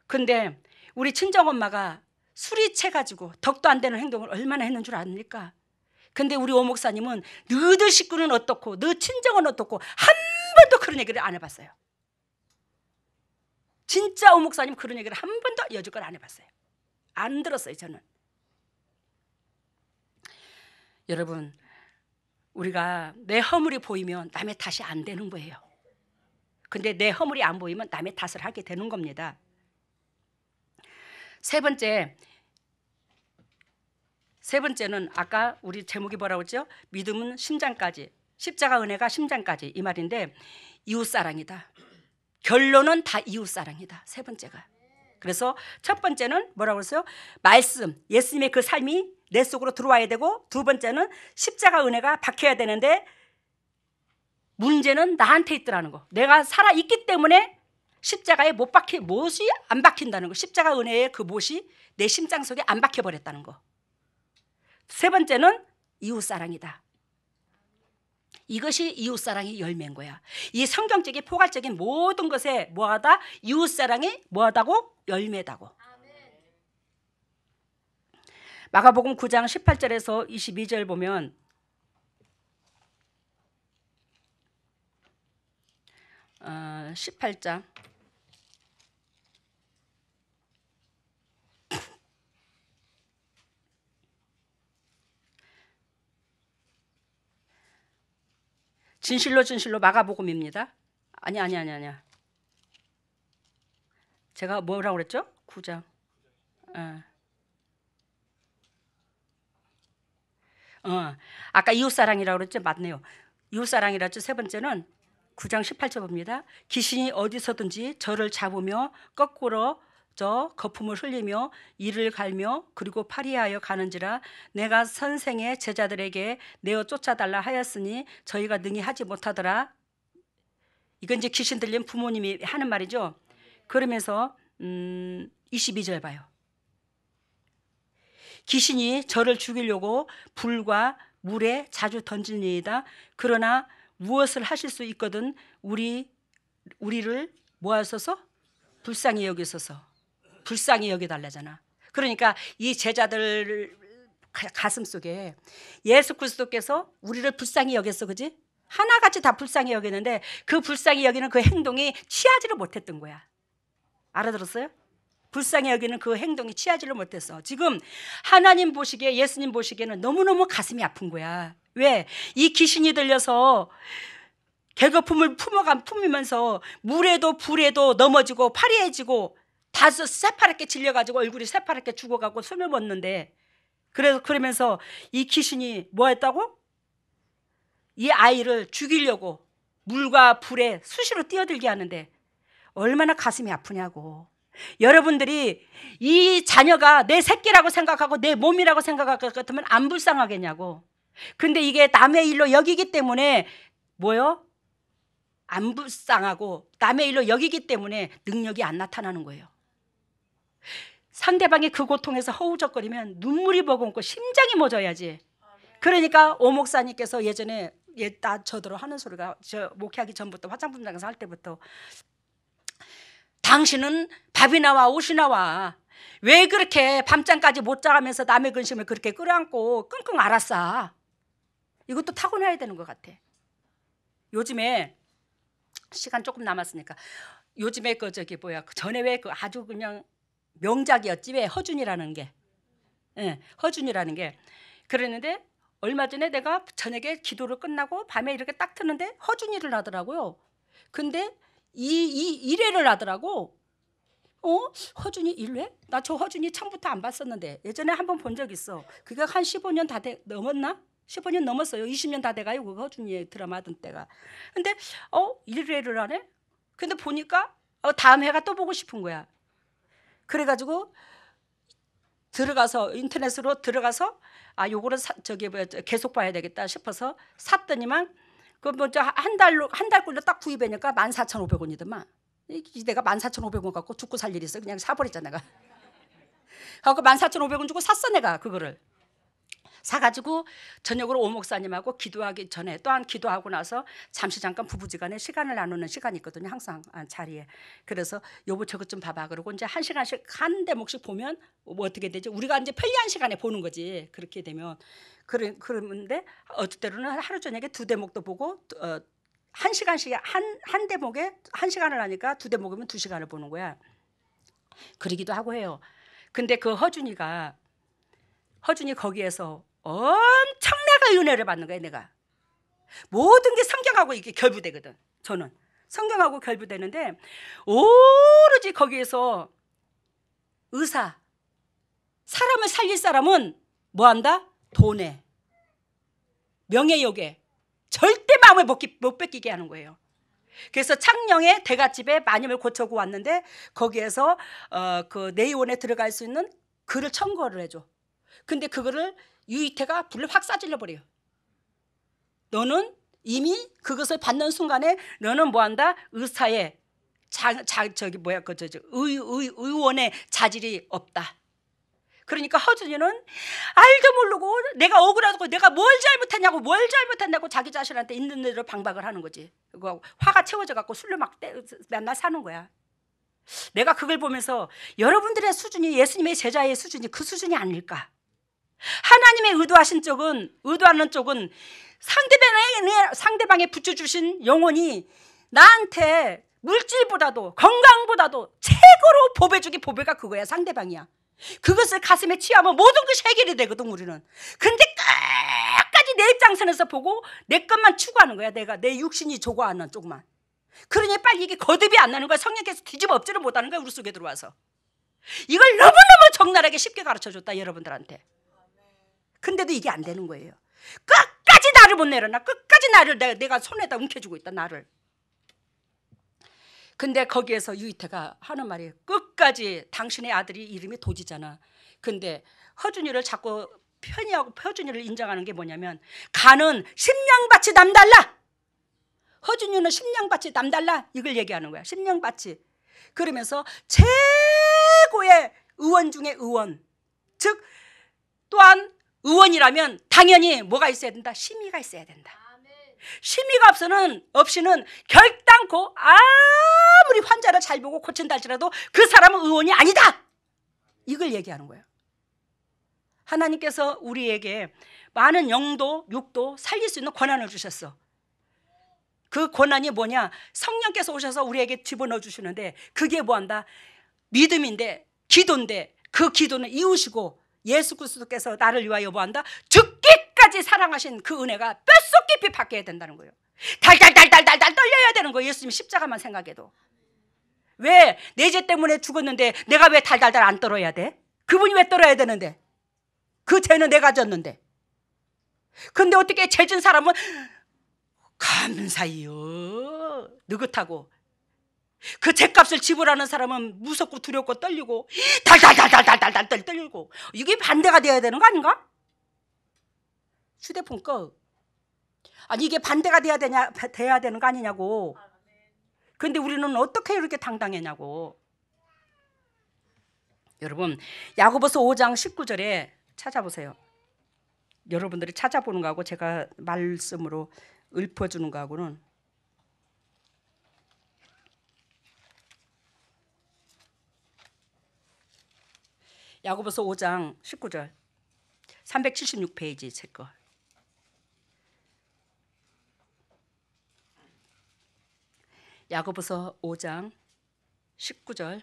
근데 우리 친정엄마가 술이 채가지고 덕도 안 되는 행동을 얼마나 했는 줄 압니까? 근데 우리 오 목사님은 너희 식구는 어떻고 너 친정은 어떻고 한 번도 그런 얘기를 안 해봤어요. 진짜 오 목사님 그런 얘기를 한 번도 여지껏 안 해봤어요. 안 들었어요. 저는. 여러분, 우리가 내 허물이 보이면 남의 탓이 안 되는 거예요. 근데 내 허물이 안 보이면 남의 탓을 하게 되는 겁니다. 세 번째는 아까 우리 제목이 뭐라고 했죠? 믿음은 심장까지, 십자가 은혜가 심장까지, 이 말인데 이웃사랑이다. 결론은 다 이웃사랑이다. 세 번째가. 그래서 첫 번째는 뭐라고 했어요? 말씀, 예수님의 그 삶이 내 속으로 들어와야 되고, 두 번째는 십자가 은혜가 박혀야 되는데 문제는 나한테 있더라는 거. 내가 살아있기 때문에 십자가에 못이 안 박힌다는 거. 십자가 은혜의 그 못이 내 심장 속에 안 박혀버렸다는 거. 세 번째는 이웃사랑이다. 이것이 이웃사랑의 열매인 거야. 이 성경적인 포괄적인 모든 것에 뭐하다? 이웃사랑이 뭐하다고? 열매다고. 마가복음 9장 18절에서 22절 보면 어, 18장 진실로 진실로 마가복음입니다. 아니야. 제가 뭐라고 그랬죠? 9장. 아까 이웃사랑이라고 그랬죠? 맞네요. 이웃사랑이라 했죠. 세 번째는 9장 18절 봅니다. 귀신이 어디서든지 저를 잡으며 거꾸로 거품을 흘리며 이를 갈며 그리고 파리하여 가는지라 내가 선생의 제자들에게 내어 쫓아달라 하였으니 저희가 능히 하지 못하더라. 이건 이제 귀신 들린 부모님이 하는 말이죠. 그러면서 22절 봐요. 귀신이 저를 죽이려고 불과 물에 자주 던지니이다. 그러나 무엇을 하실 수 있거든 우리를 모아서서 불쌍히 여기소서. 불쌍히 여겨달라잖아. 그러니까 이 제자들 가슴 속에 예수 그리스도께서 우리를 불쌍히 여겼어, 그지? 하나같이 다 불쌍히 여기는데 그 불쌍히 여기는 그 행동이 취하지를 못했던 거야. 알아들었어요? 불쌍히 여기는 그 행동이 취하지를 못했어. 지금 하나님 보시기에, 예수님 보시기에는 너무너무 가슴이 아픈 거야. 왜? 이 귀신이 들려서 개거품을 품으면서 물에도 불에도 넘어지고 파리해지고 다 새파랗게 질려가지고 얼굴이 새파랗게 죽어가고 숨을 못 넣는데, 그러면서 이 귀신이 뭐 했다고? 이 아이를 죽이려고 물과 불에 수시로 뛰어들게 하는데 얼마나 가슴이 아프냐고. 여러분들이 이 자녀가 내 새끼라고 생각하고 내 몸이라고 생각할 것 같으면 안 불쌍하겠냐고. 근데 이게 남의 일로 여기기 때문에 뭐요? 안 불쌍하고 남의 일로 여기기 때문에 능력이 안 나타나는 거예요. 상대방이 그 고통에서 허우적거리면 눈물이 버금고 심장이 멎어야지. 그러니까 오 목사님께서 예전에 저더러 하는 소리가, 저 목회하기 전부터 화장품장에서 할 때부터 당신은 밥이 나와 옷이 나와 왜 그렇게 밤잠까지 못 자가면서 남의 근심을 그렇게 끌어안고 끙끙 앓았어. 이것도 타고나야 되는 것 같아. 요즘에 시간 조금 남았으니까 요즘에 전에 왜 그 아주 그냥 명작이었지, 왜 허준이라는 게, 허준이라는 게. 그랬는데 얼마 전에 내가 저녁에 기도를 끝나고 밤에 이렇게 딱 트는데 허준이를 하더라고요. 근데 이 1회를 하더라고. 허준이 1회? 나 저 허준이 처음부터 안 봤었는데 예전에 한번 본 적 있어. 그게 한 15년 다 넘었나? 15년 넘었어요. 20년 다 돼가요. 그 허준이 드라마 하던 때가. 근데 1회를 하네? 근데 보니까 다음 회가 또 보고 싶은 거야. 그래가지고 들어가서 인터넷으로 들어가서 아 요거를 저기 뭐야 계속 봐야 되겠다 싶어서 샀더니만 그 먼저 한 달꼴로 딱 구입하니까 14,500원이더만. 내가 14,500원 갖고 죽고 살 일이 있어. 그냥 사버렸잖아 내가. 갖고 14,500원 주고 샀어 내가 그거를. 사가지고 저녁으로 오 목사님하고 기도하기 전에 또한 기도하고 나서 잠시 잠깐 부부지간에 시간을 나누는 시간이 있거든요. 항상 자리에. 그래서 여보 저것 좀 봐봐. 그러고 이제 한 시간씩 한 대목씩 보면 뭐 어떻게 되지? 우리가 이제 편리한 시간에 보는 거지. 그렇게 되면 그런데 어떨 때로는 하루 저녁에 두 대목도 보고 한 시간씩 한 대목에 한 시간을 하니까 두 대목이면 2시간을 보는 거야. 그러기도 하고 해요. 근데 그 허준이 거기에서 엄청나게 은혜를 받는 거예요. 내가 모든 게 성경하고 이게 결부되거든. 저는 성경하고 결부되는데 오로지 거기에서 의사, 사람을 살릴 사람은 뭐한다? 돈에, 명예욕에 절대 마음을 못 뺏기게 하는 거예요. 그래서 창녕에 대갓집에 마님을 고쳐고 왔는데 거기에서 그 내의원에 들어갈 수 있는 글을 청구를 해줘. 근데 그거를 유이태가 불을 확 싸질러 버려요. 너는 이미 그것을 받는 순간에 너는 뭐한다? 의사의 의원의 자질이 없다. 그러니까 허준이는 알도 모르고 내가 억울하고 내가 뭘 잘못했냐고 자기 자신한테 있는 대로 방박을 하는 거지. 그거 화가 채워져 갖고 술로 막 맨날 사는 거야. 내가 그걸 보면서 여러분들의 수준이 예수님의 제자의 수준이 그 수준이 아닐까. 하나님의 의도하는 쪽은 상대방에 붙여주신 영혼이 나한테 물질보다도 건강보다도 최고로 보배주기 보배가 그거야. 상대방이야. 그것을 가슴에 취하면 모든 것이 해결이 되거든 우리는. 근데 끝까지 내 입장선에서 보고 내 것만 추구하는 거야. 내 육신이 조과하는 쪽만. 그러니 빨리 이게 거듭이 안 나는 거야. 성령께서 뒤집어 엎지를 못하는 거야. 우리 속에 들어와서. 이걸 너무너무 적나라하게 쉽게 가르쳐줬다 여러분들한테. 근데도 이게 안 되는 거예요. 끝까지 나를 못 내려놔. 끝까지 나를 내가 손에다 움켜쥐고 있다. 나를. 근데 거기에서 유이태가 하는 말이 끝까지 당신의 아들이 이름이 도지잖아. 근데 허준이를 자꾸 편의하고 허준이를 인정하는 게 뭐냐면 가는 심령밭이 남달라. 허준이는 심령밭이 남달라. 이걸 얘기하는 거야. 심령밭이. 그러면서 최고의 의원 중에 의원. 즉 또한 의원이라면 당연히 뭐가 있어야 된다? 심의가 있어야 된다. 심의가 없이는 결단코 아무리 환자를 잘 보고 고친다 할지라도 그 사람은 의원이 아니다. 이걸 얘기하는 거예요. 하나님께서 우리에게 많은 영도 육도 살릴 수 있는 권한을 주셨어. 그 권한이 뭐냐? 성령께서 오셔서 우리에게 집어넣어 주시는데 그게 뭐한다? 믿음인데 기도인데 그 기도는 이루시고 예수 그리스도께서 나를 위하여 뭐한다? 죽기까지 사랑하신 그 은혜가 뼛속 깊이 박혀야 된다는 거예요. 달달달달달달 떨려야 되는 거예요. 예수님 십자가만 생각해도. 왜? 내 죄 때문에 죽었는데 내가 왜 달달달 안 떨어야 돼? 그분이 왜 떨어야 되는데? 그 죄는 내가 졌는데. 근데 어떻게 죄진 사람은 감사해요. 느긋하고. 그 죄값을 지불하는 사람은 무섭고 두렵고 떨리고 달달달달달달달 떨리고. 이게 반대가 돼야 되는 거 아닌가? 휴대폰 꺼. 아니 이게 반대가 돼야 되는 거 아니냐고. 근데 우리는 어떻게 이렇게 당당했냐고. 여러분 야고보서 5장 19절에 찾아보세요. 여러분들이 찾아보는 거하고 제가 말씀으로 읊어주는 거하고는 야고보서 5장 19절 376페이지 제 거. 야고보서 5장 19절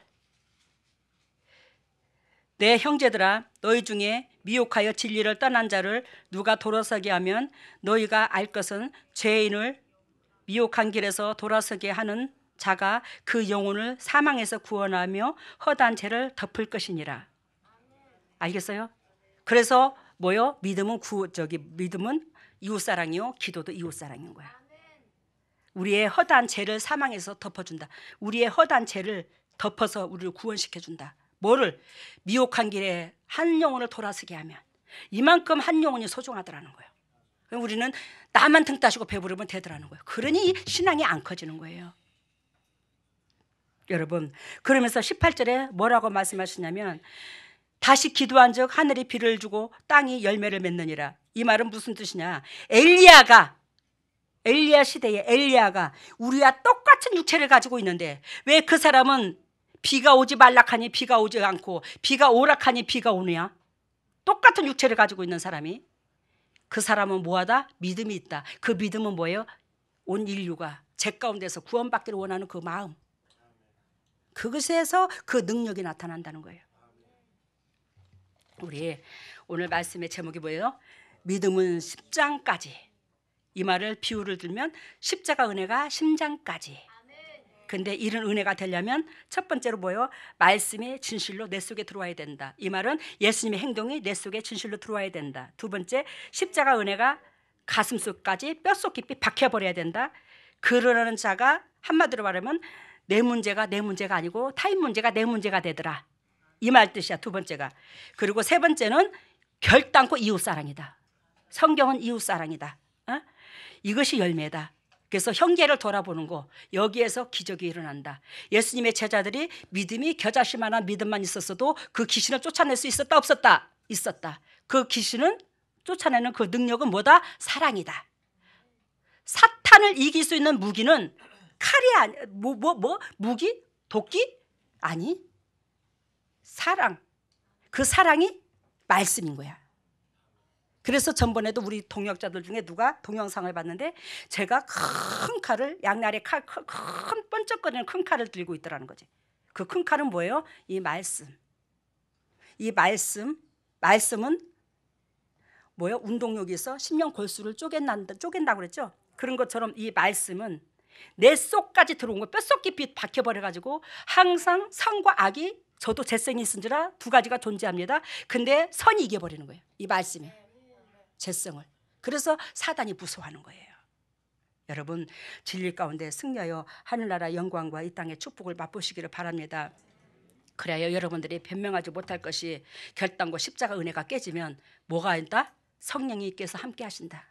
내 형제들아 너희 중에 미혹하여 진리를 떠난 자를 누가 돌아서게 하면 너희가 알 것은 죄인을 미혹한 길에서 돌아서게 하는 자가 그 영혼을 사망에서 구원하며 허다한 죄를 덮을 것이니라. 알겠어요? 그래서 뭐요? 믿음은 이웃사랑이요 기도도 이웃사랑인 거야. 우리의 허다한 죄를 사망에서 덮어준다. 우리의 허다한 죄를 덮어서 우리를 구원시켜준다. 뭐를? 미혹한 길에 한 영혼을 돌아서게 하면 이만큼 한 영혼이 소중하더라는 거예요. 우리는 나만 등 따시고 배부르면 되더라는 거예요. 그러니 신앙이 안 커지는 거예요. 여러분, 그러면서 18절에 뭐라고 말씀하시냐면 다시 기도한 적 하늘이 비를 주고 땅이 열매를 맺느니라. 이 말은 무슨 뜻이냐? 엘리야 시대에 엘리야가 우리와 똑같은 육체를 가지고 있는데 왜 그 사람은 비가 오지 말락하니 비가 오지 않고 비가 오락하니 비가 오느냐? 똑같은 육체를 가지고 있는 사람이, 그 사람은 뭐하다? 믿음이 있다. 그 믿음은 뭐예요? 온 인류가 죄 가운데서 구원받기를 원하는 그 마음, 그것에서 그 능력이 나타난다는 거예요. 우리 오늘 말씀의 제목이 뭐예요? 믿음은 십장까지. 이 말을 비유를 들면 십자가 은혜가 심장까지. 근데 이런 은혜가 되려면 첫 번째로 뭐예요? 말씀이 진실로 내 속에 들어와야 된다. 이 말은 예수님의 행동이 내 속에 진실로 들어와야 된다. 두 번째, 십자가 은혜가 가슴속까지 뼛속 깊이 박혀버려야 된다. 그러는 자가 한마디로 말하면 내 문제가 아니고 타인 문제가 내 문제가 되더라. 이 말 뜻이야, 두 번째가. 그리고 세 번째는 결단코 이웃사랑이다. 성경은 이웃사랑이다. 이것이 열매다. 그래서 형제를 돌아보는 거, 여기에서 기적이 일어난다. 예수님의 제자들이 믿음이 겨자씨 만한 믿음만 있었어도 그 귀신을 쫓아낼 수 있었다 없었다? 있었다. 그 귀신은 쫓아내는 그 능력은 뭐다? 사랑이다. 사탄을 이길 수 있는 무기는 칼이 아니, 무기? 도끼? 아니, 사랑. 그 사랑이 말씀인 거야. 그래서 전번에도 우리 동역자들 중에 누가 동영상을 봤는데 제가 큰 칼을, 양날의 칼, 큰 번쩍거리는 큰 칼을 들고 있더라는 거지. 그 큰 칼은 뭐예요? 이 말씀. 이 말씀은 뭐예요? 운동력이 있어 심령 골수를 쪼갠다고 그랬죠? 그런 것처럼 이 말씀은 내 속까지 들어온 거, 뼛속 깊이 박혀버려가지고 항상 선과 악이, 저도 재성이 있은지라 두 가지가 존재합니다. 근데 선이 이겨버리는 거예요. 이 말씀이 재성을. 그래서 사단이 무서워하는 거예요. 여러분, 진리 가운데 승리하여 하늘나라 영광과 이 땅의 축복을 맛보시기를 바랍니다. 그래야 여러분들이 변명하지 못할 것이 결단과 십자가 은혜가 깨지면 뭐가 있다? 성령님께서 함께 하신다.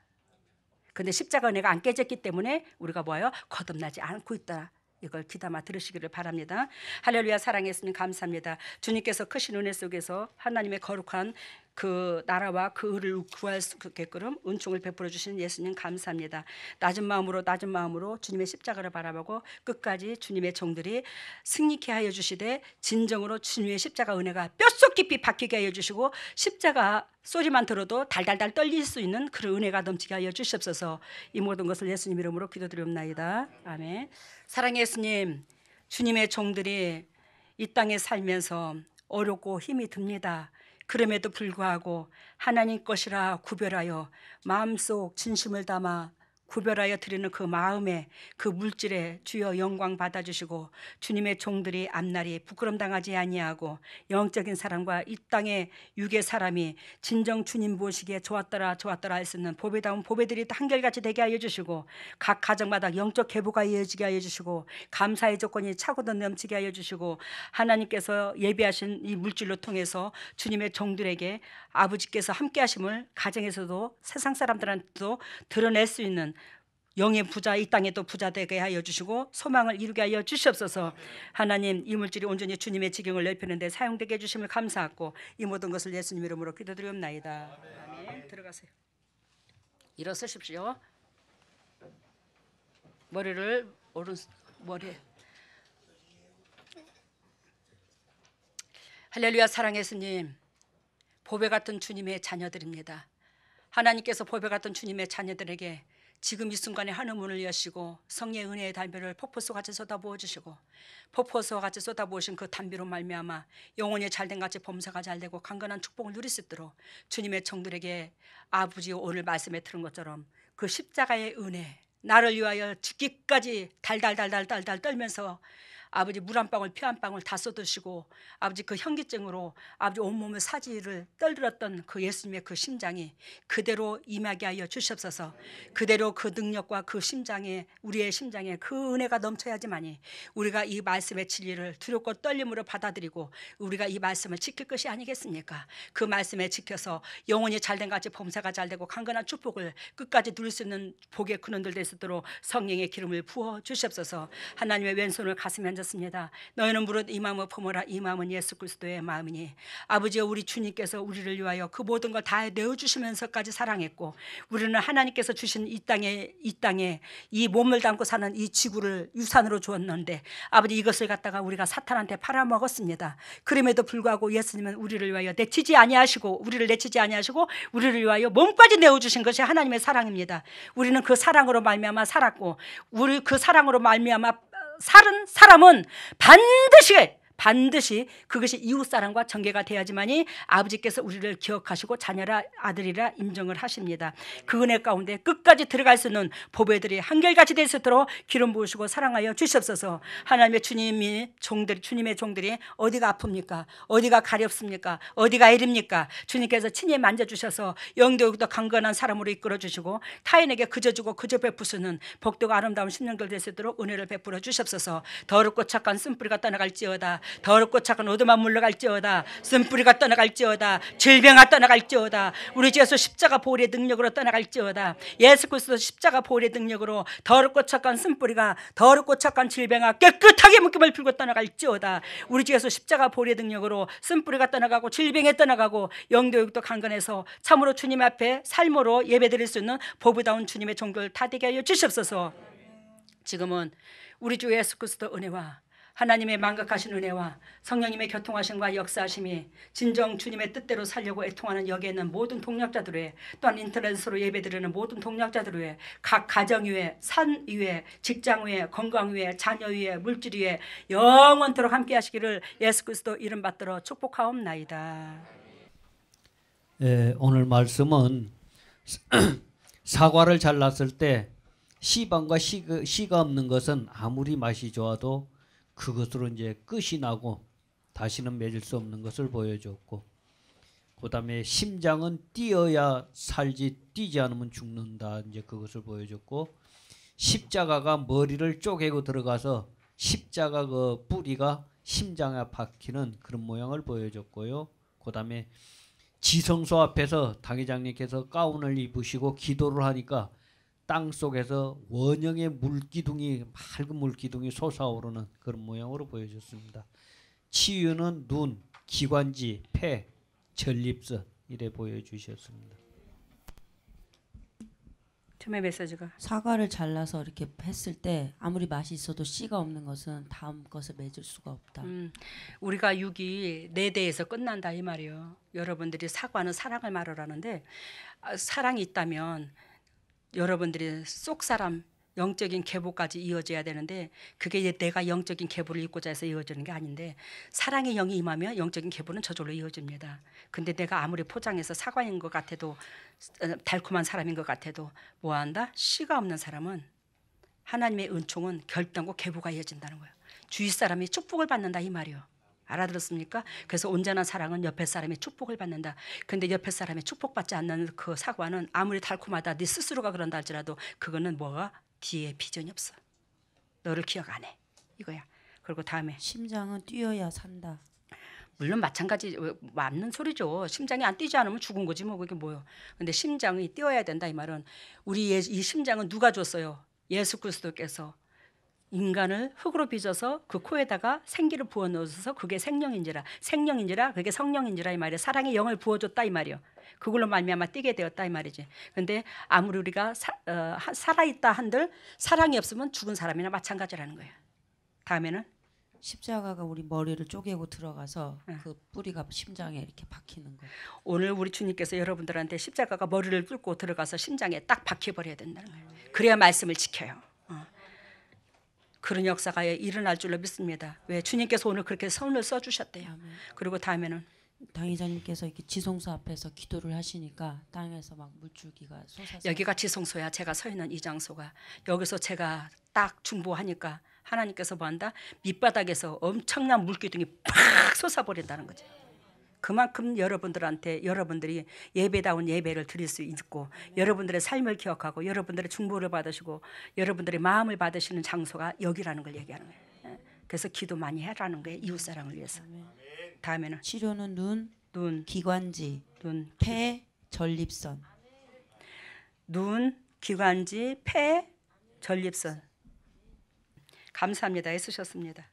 근데 십자가 은혜가 안 깨졌기 때문에 우리가 뭐예요? 거듭나지 않고 있다. 이걸 귀담아 들으시기를 바랍니다. 할렐루야. 사랑의 예수님 감사합니다. 주님께서 크신 은혜 속에서 하나님의 거룩한 그 나라와 그 의를 구할 수 있게끔 은총을 베풀어 주시는 예수님 감사합니다. 낮은 마음으로 주님의 십자가를 바라보고 끝까지 주님의 종들이 승리케 하여 주시되 진정으로 주님의 십자가 은혜가 뼛속 깊이 박히게 하여 주시고 십자가 소리만 들어도 달달달 떨릴 수 있는 그런 은혜가 넘치게 하여 주시옵소서. 이 모든 것을 예수님 이름으로 기도드리옵나이다. 아멘. 사랑의 예수님, 주님의 종들이 이 땅에 살면서 어렵고 힘이 듭니다. 그럼에도 불구하고 하나님 것이라 구별하여 마음속 진심을 담아 구별하여 드리는 그 마음에, 그 물질에 주여 영광 받아주시고 주님의 종들이 앞날이 부끄럼 당하지 아니하고 영적인 사람과 이 땅의 육의 사람이 진정 주님 보시기에 좋았더라 할 수 있는 보배다운 보배들이 한결같이 되게 하여 주시고 각 가정마다 영적 회복가 이어지게 하여 주시고 감사의 조건이 차고도 넘치게 하여 주시고 하나님께서 예비하신 이 물질로 통해서 주님의 종들에게 아버지께서 함께 하심을 가정에서도 세상 사람들한테도 드러낼 수 있는 영의 부자, 이 땅에도 부자 되게 하여 주시고 소망을 이루게 하여 주시옵소서. 하나님, 이 물질이 온전히 주님의 지경을 넓히는 데 사용되게 해주심을 감사하고 이 모든 것을 예수님 이름으로 기도드리옵나이다. 아멘. 들어가세요. 일어서십시오. 머리를 머리. 할렐루야. 사랑의 예수님, 보배 같은 주님의 자녀들입니다. 하나님께서 보배 같은 주님의 자녀들에게 지금 이 순간에 하늘 문을 여시고 성령의 은혜의 담비를 폭포수와 같이 쏟아부어 주시고 폭포수와 같이 쏟아부으신 그 담비로 말미암아 영혼이 잘된 같이 범사가 잘되고 강건한 축복을 누릴 수 있도록 주님의 종들에게 아버지 오늘 말씀에 들은 것처럼 그 십자가의 은혜, 나를 위하여 죽기까지 달달달달달달 떨면서 아버지 물 한 방울 피 한 방울 다 쏟으시고 아버지 그 현기증으로 아버지 온몸의 사지를 떨들었던 그 예수님의 그 심장이 그대로 임하게 하여 주시옵소서. 그대로 그 능력과 그 심장에 우리의 심장에 그 은혜가 넘쳐야지만이 우리가 이 말씀의 진리를 두렵고 떨림으로 받아들이고 우리가 이 말씀을 지킬 것이 아니겠습니까? 그 말씀에 지켜서 영혼이 잘된 같이 범사가 잘되고 강건한 축복을 끝까지 누릴 수 있는 복의 근원들 될 수 있도록 성령의 기름을 부어 주시옵소서. 하나님의 왼손을 가슴에 얹었습니다. 너희는 무릇 이 마음을 품어라. 이 마음은 예수 그리스도의 마음이니 아버지여 우리 주님께서 우리를 위하여 그 모든 걸 다 내어주시면서까지 사랑했고 우리는 하나님께서 주신 이 땅에 이 몸을 담고 사는 이 지구를 유산으로 주었는데 아버지 이것을 갖다가 우리가 사탄한테 팔아먹었습니다. 그럼에도 불구하고 예수님은 우리를 위하여 우리를 내치지 아니하시고 우리를 위하여 몸까지 내어주신 것이 하나님의 사랑입니다. 우리는 그 사랑으로 말미암아 살았고 우리 그 사랑으로 말미암아 살은 사람은 반드시 그것이 이웃사랑과 전개가 돼야지만이 아버지께서 우리를 기억하시고 자녀라 아들이라 인정을 하십니다. 그 은혜 가운데 끝까지 들어갈 수 있는 보배들이 한결같이 될 수 있도록 기름 부으시고 사랑하여 주시옵소서. 하나님의 주님의 종들이 어디가 아픕니까? 어디가 가렵습니까? 어디가 애립니까? 주님께서 친히 만져주셔서 영도육도 강건한 사람으로 이끌어주시고 타인에게 그저 주고 그저 베푸시는 복되고 아름다운 심령들 될 수 있도록 은혜를 베풀어 주시옵소서. 더럽고 착한 쓴뿌리가 떠나갈지어다. 더럽고 착한 어둠만 물러갈지어다. 쓴뿌리가 떠나갈지어다. 질병아 떠나갈지어다. 우리 주 예수 십자가 보혈의 능력으로 떠나갈지어다. 예수 그리스도 십자가 보혈의 능력으로 더럽고 착한 쓴뿌리가 더럽고 착한 질병아 깨끗하게 묶임을 풀고 떠나갈지어다. 우리 주 예수 십자가 보혈의 능력으로 쓴뿌리가 떠나가고 질병에 떠나가고 영도육도 강건해서 참으로 주님 앞에 삶으로 예배드릴 수 있는 보배다운 주님의 종들 다 되게 하여 주시옵소서. 지금은 우리 주 예수 그리스도 은혜와 하나님의 만극하신 은혜와 성령님의 교통하심과 역사하심이 진정 주님의 뜻대로 살려고 애통하는 여기에 있는 모든 동력자들 위해 또한 인터넷으로 예배드리는 모든 동력자들 위해 각 가정 위에 산 위에 직장 위에 건강 위에 자녀 위에 물질 위에 영원토록 함께 하시기를 예수 그리스도 이름 받들어 축복하옵나이다. 오늘 말씀은 사과를 잘랐을 때 씨방과 씨가 없는 것은 아무리 맛이 좋아도 그것으로 이제 끝이 나고 다시는 맺을 수 없는 것을 보여줬고, 그 다음에 심장은 뛰어야 살지 뛰지 않으면 죽는다, 이제 그것을 보여줬고, 십자가가 머리를 쪼개고 들어가서 십자가 그 뿌리가 심장에 박히는 그런 모양을 보여줬고요. 그 다음에 지성소 앞에서 당회장님께서 가운을 입으시고 기도를 하니까 땅 속에서 원형의 물기둥이, 맑은 물기둥이 솟아오르는 그런 모양으로 보여줬습니다. 치유는 눈, 기관지, 폐, 전립선 이래 보여주셨습니다. 처음에 메시지가 사과를 잘라서 이렇게 했을 때 아무리 맛이 있어도 씨가 없는 것은 다음 것을 맺을 수가 없다. 우리가 6이 4대에서 끝난다 이 말이에요. 여러분들이 사과는 사랑을 말하라는데 사랑이 있다면 여러분들이 속사람 영적인 계보까지 이어져야 되는데 그게 내가 영적인 계보를 입고자 해서 이어지는 게 아닌데 사랑의 영이 임하면 영적인 계보는 저절로 이어집니다. 근데 내가 아무리 포장해서 사과인 것 같아도 달콤한 사람인 것 같아도 뭐한다? 씨가 없는 사람은 하나님의 은총은 결단고 계보가 이어진다는 거예요. 주위 사람이 축복을 받는다 이 말이에요. 알아들었습니까? 그래서 온전한 사랑은 옆에 사람의 축복을 받는다. 근데 옆에 사람의 축복받지 않는 그 사과는 아무리 달콤하다 네 스스로가 그런다 할지라도 그거는 뭐가 뒤에 비전이 없어. 너를 기억 안 해 이거야. 그리고 다음에 심장은 뛰어야 산다. 물론 마찬가지 맞는 소리죠. 심장이 안 뛰지 않으면 죽은 거지 뭐 그게 뭐요. 근데 심장이 뛰어야 된다 이 말은 우리 이 심장은 누가 줬어요? 예수 그리스도께서 인간을 흙으로 빚어서 그 코에다가 생기를 부어 넣어서 그게 생명인지라 그게 성령인지라 이 말이에요. 사랑의 영을 부어줬다 이 말이에요. 그걸로 말미암아 뛰게 되었다 이 말이지. 근데 아무리 우리가 살아있다 한들 사랑이 없으면 죽은 사람이나 마찬가지라는 거예요. 다음에는 십자가가 우리 머리를 쪼개고 들어가서 그 뿌리가 심장에 이렇게 박히는 거. 오늘 우리 주님께서 여러분들한테 십자가가 머리를 뚫고 들어가서 심장에 딱 박혀버려야 된다는 거예요. 그래야 말씀을 지켜요. 그런 역사가 일어날 줄로 믿습니다. 왜? 주님께서 오늘 그렇게 선을 써주셨대요. 아멘. 그리고 다음에는 당의자님께서 이렇게 지성소 앞에서 기도를 하시니까 땅에서 막 물줄기가 솟아서 여기가 지성소야. 제가 서 있는 이 장소가 여기서 제가 딱 중보하니까 하나님께서 뭐 한다? 밑바닥에서 엄청난 물기둥이 팍 솟아버린다는 거죠. 그만큼 여러분들한테 여러분들이 예배다운 예배를 드릴 수 있고 여러분들의 삶을 기억하고 여러분들의 중보를 받으시고 여러분들의 마음을 받으시는 장소가 여기라는 걸 얘기하는 거예요. 그래서 기도 많이 해라는 거예요. 이웃사랑을 위해서. 다음에는 치료는 눈, 기관지, 눈, 폐, 전립선. 눈, 기관지, 폐, 전립선. 감사합니다. 애쓰셨습니다.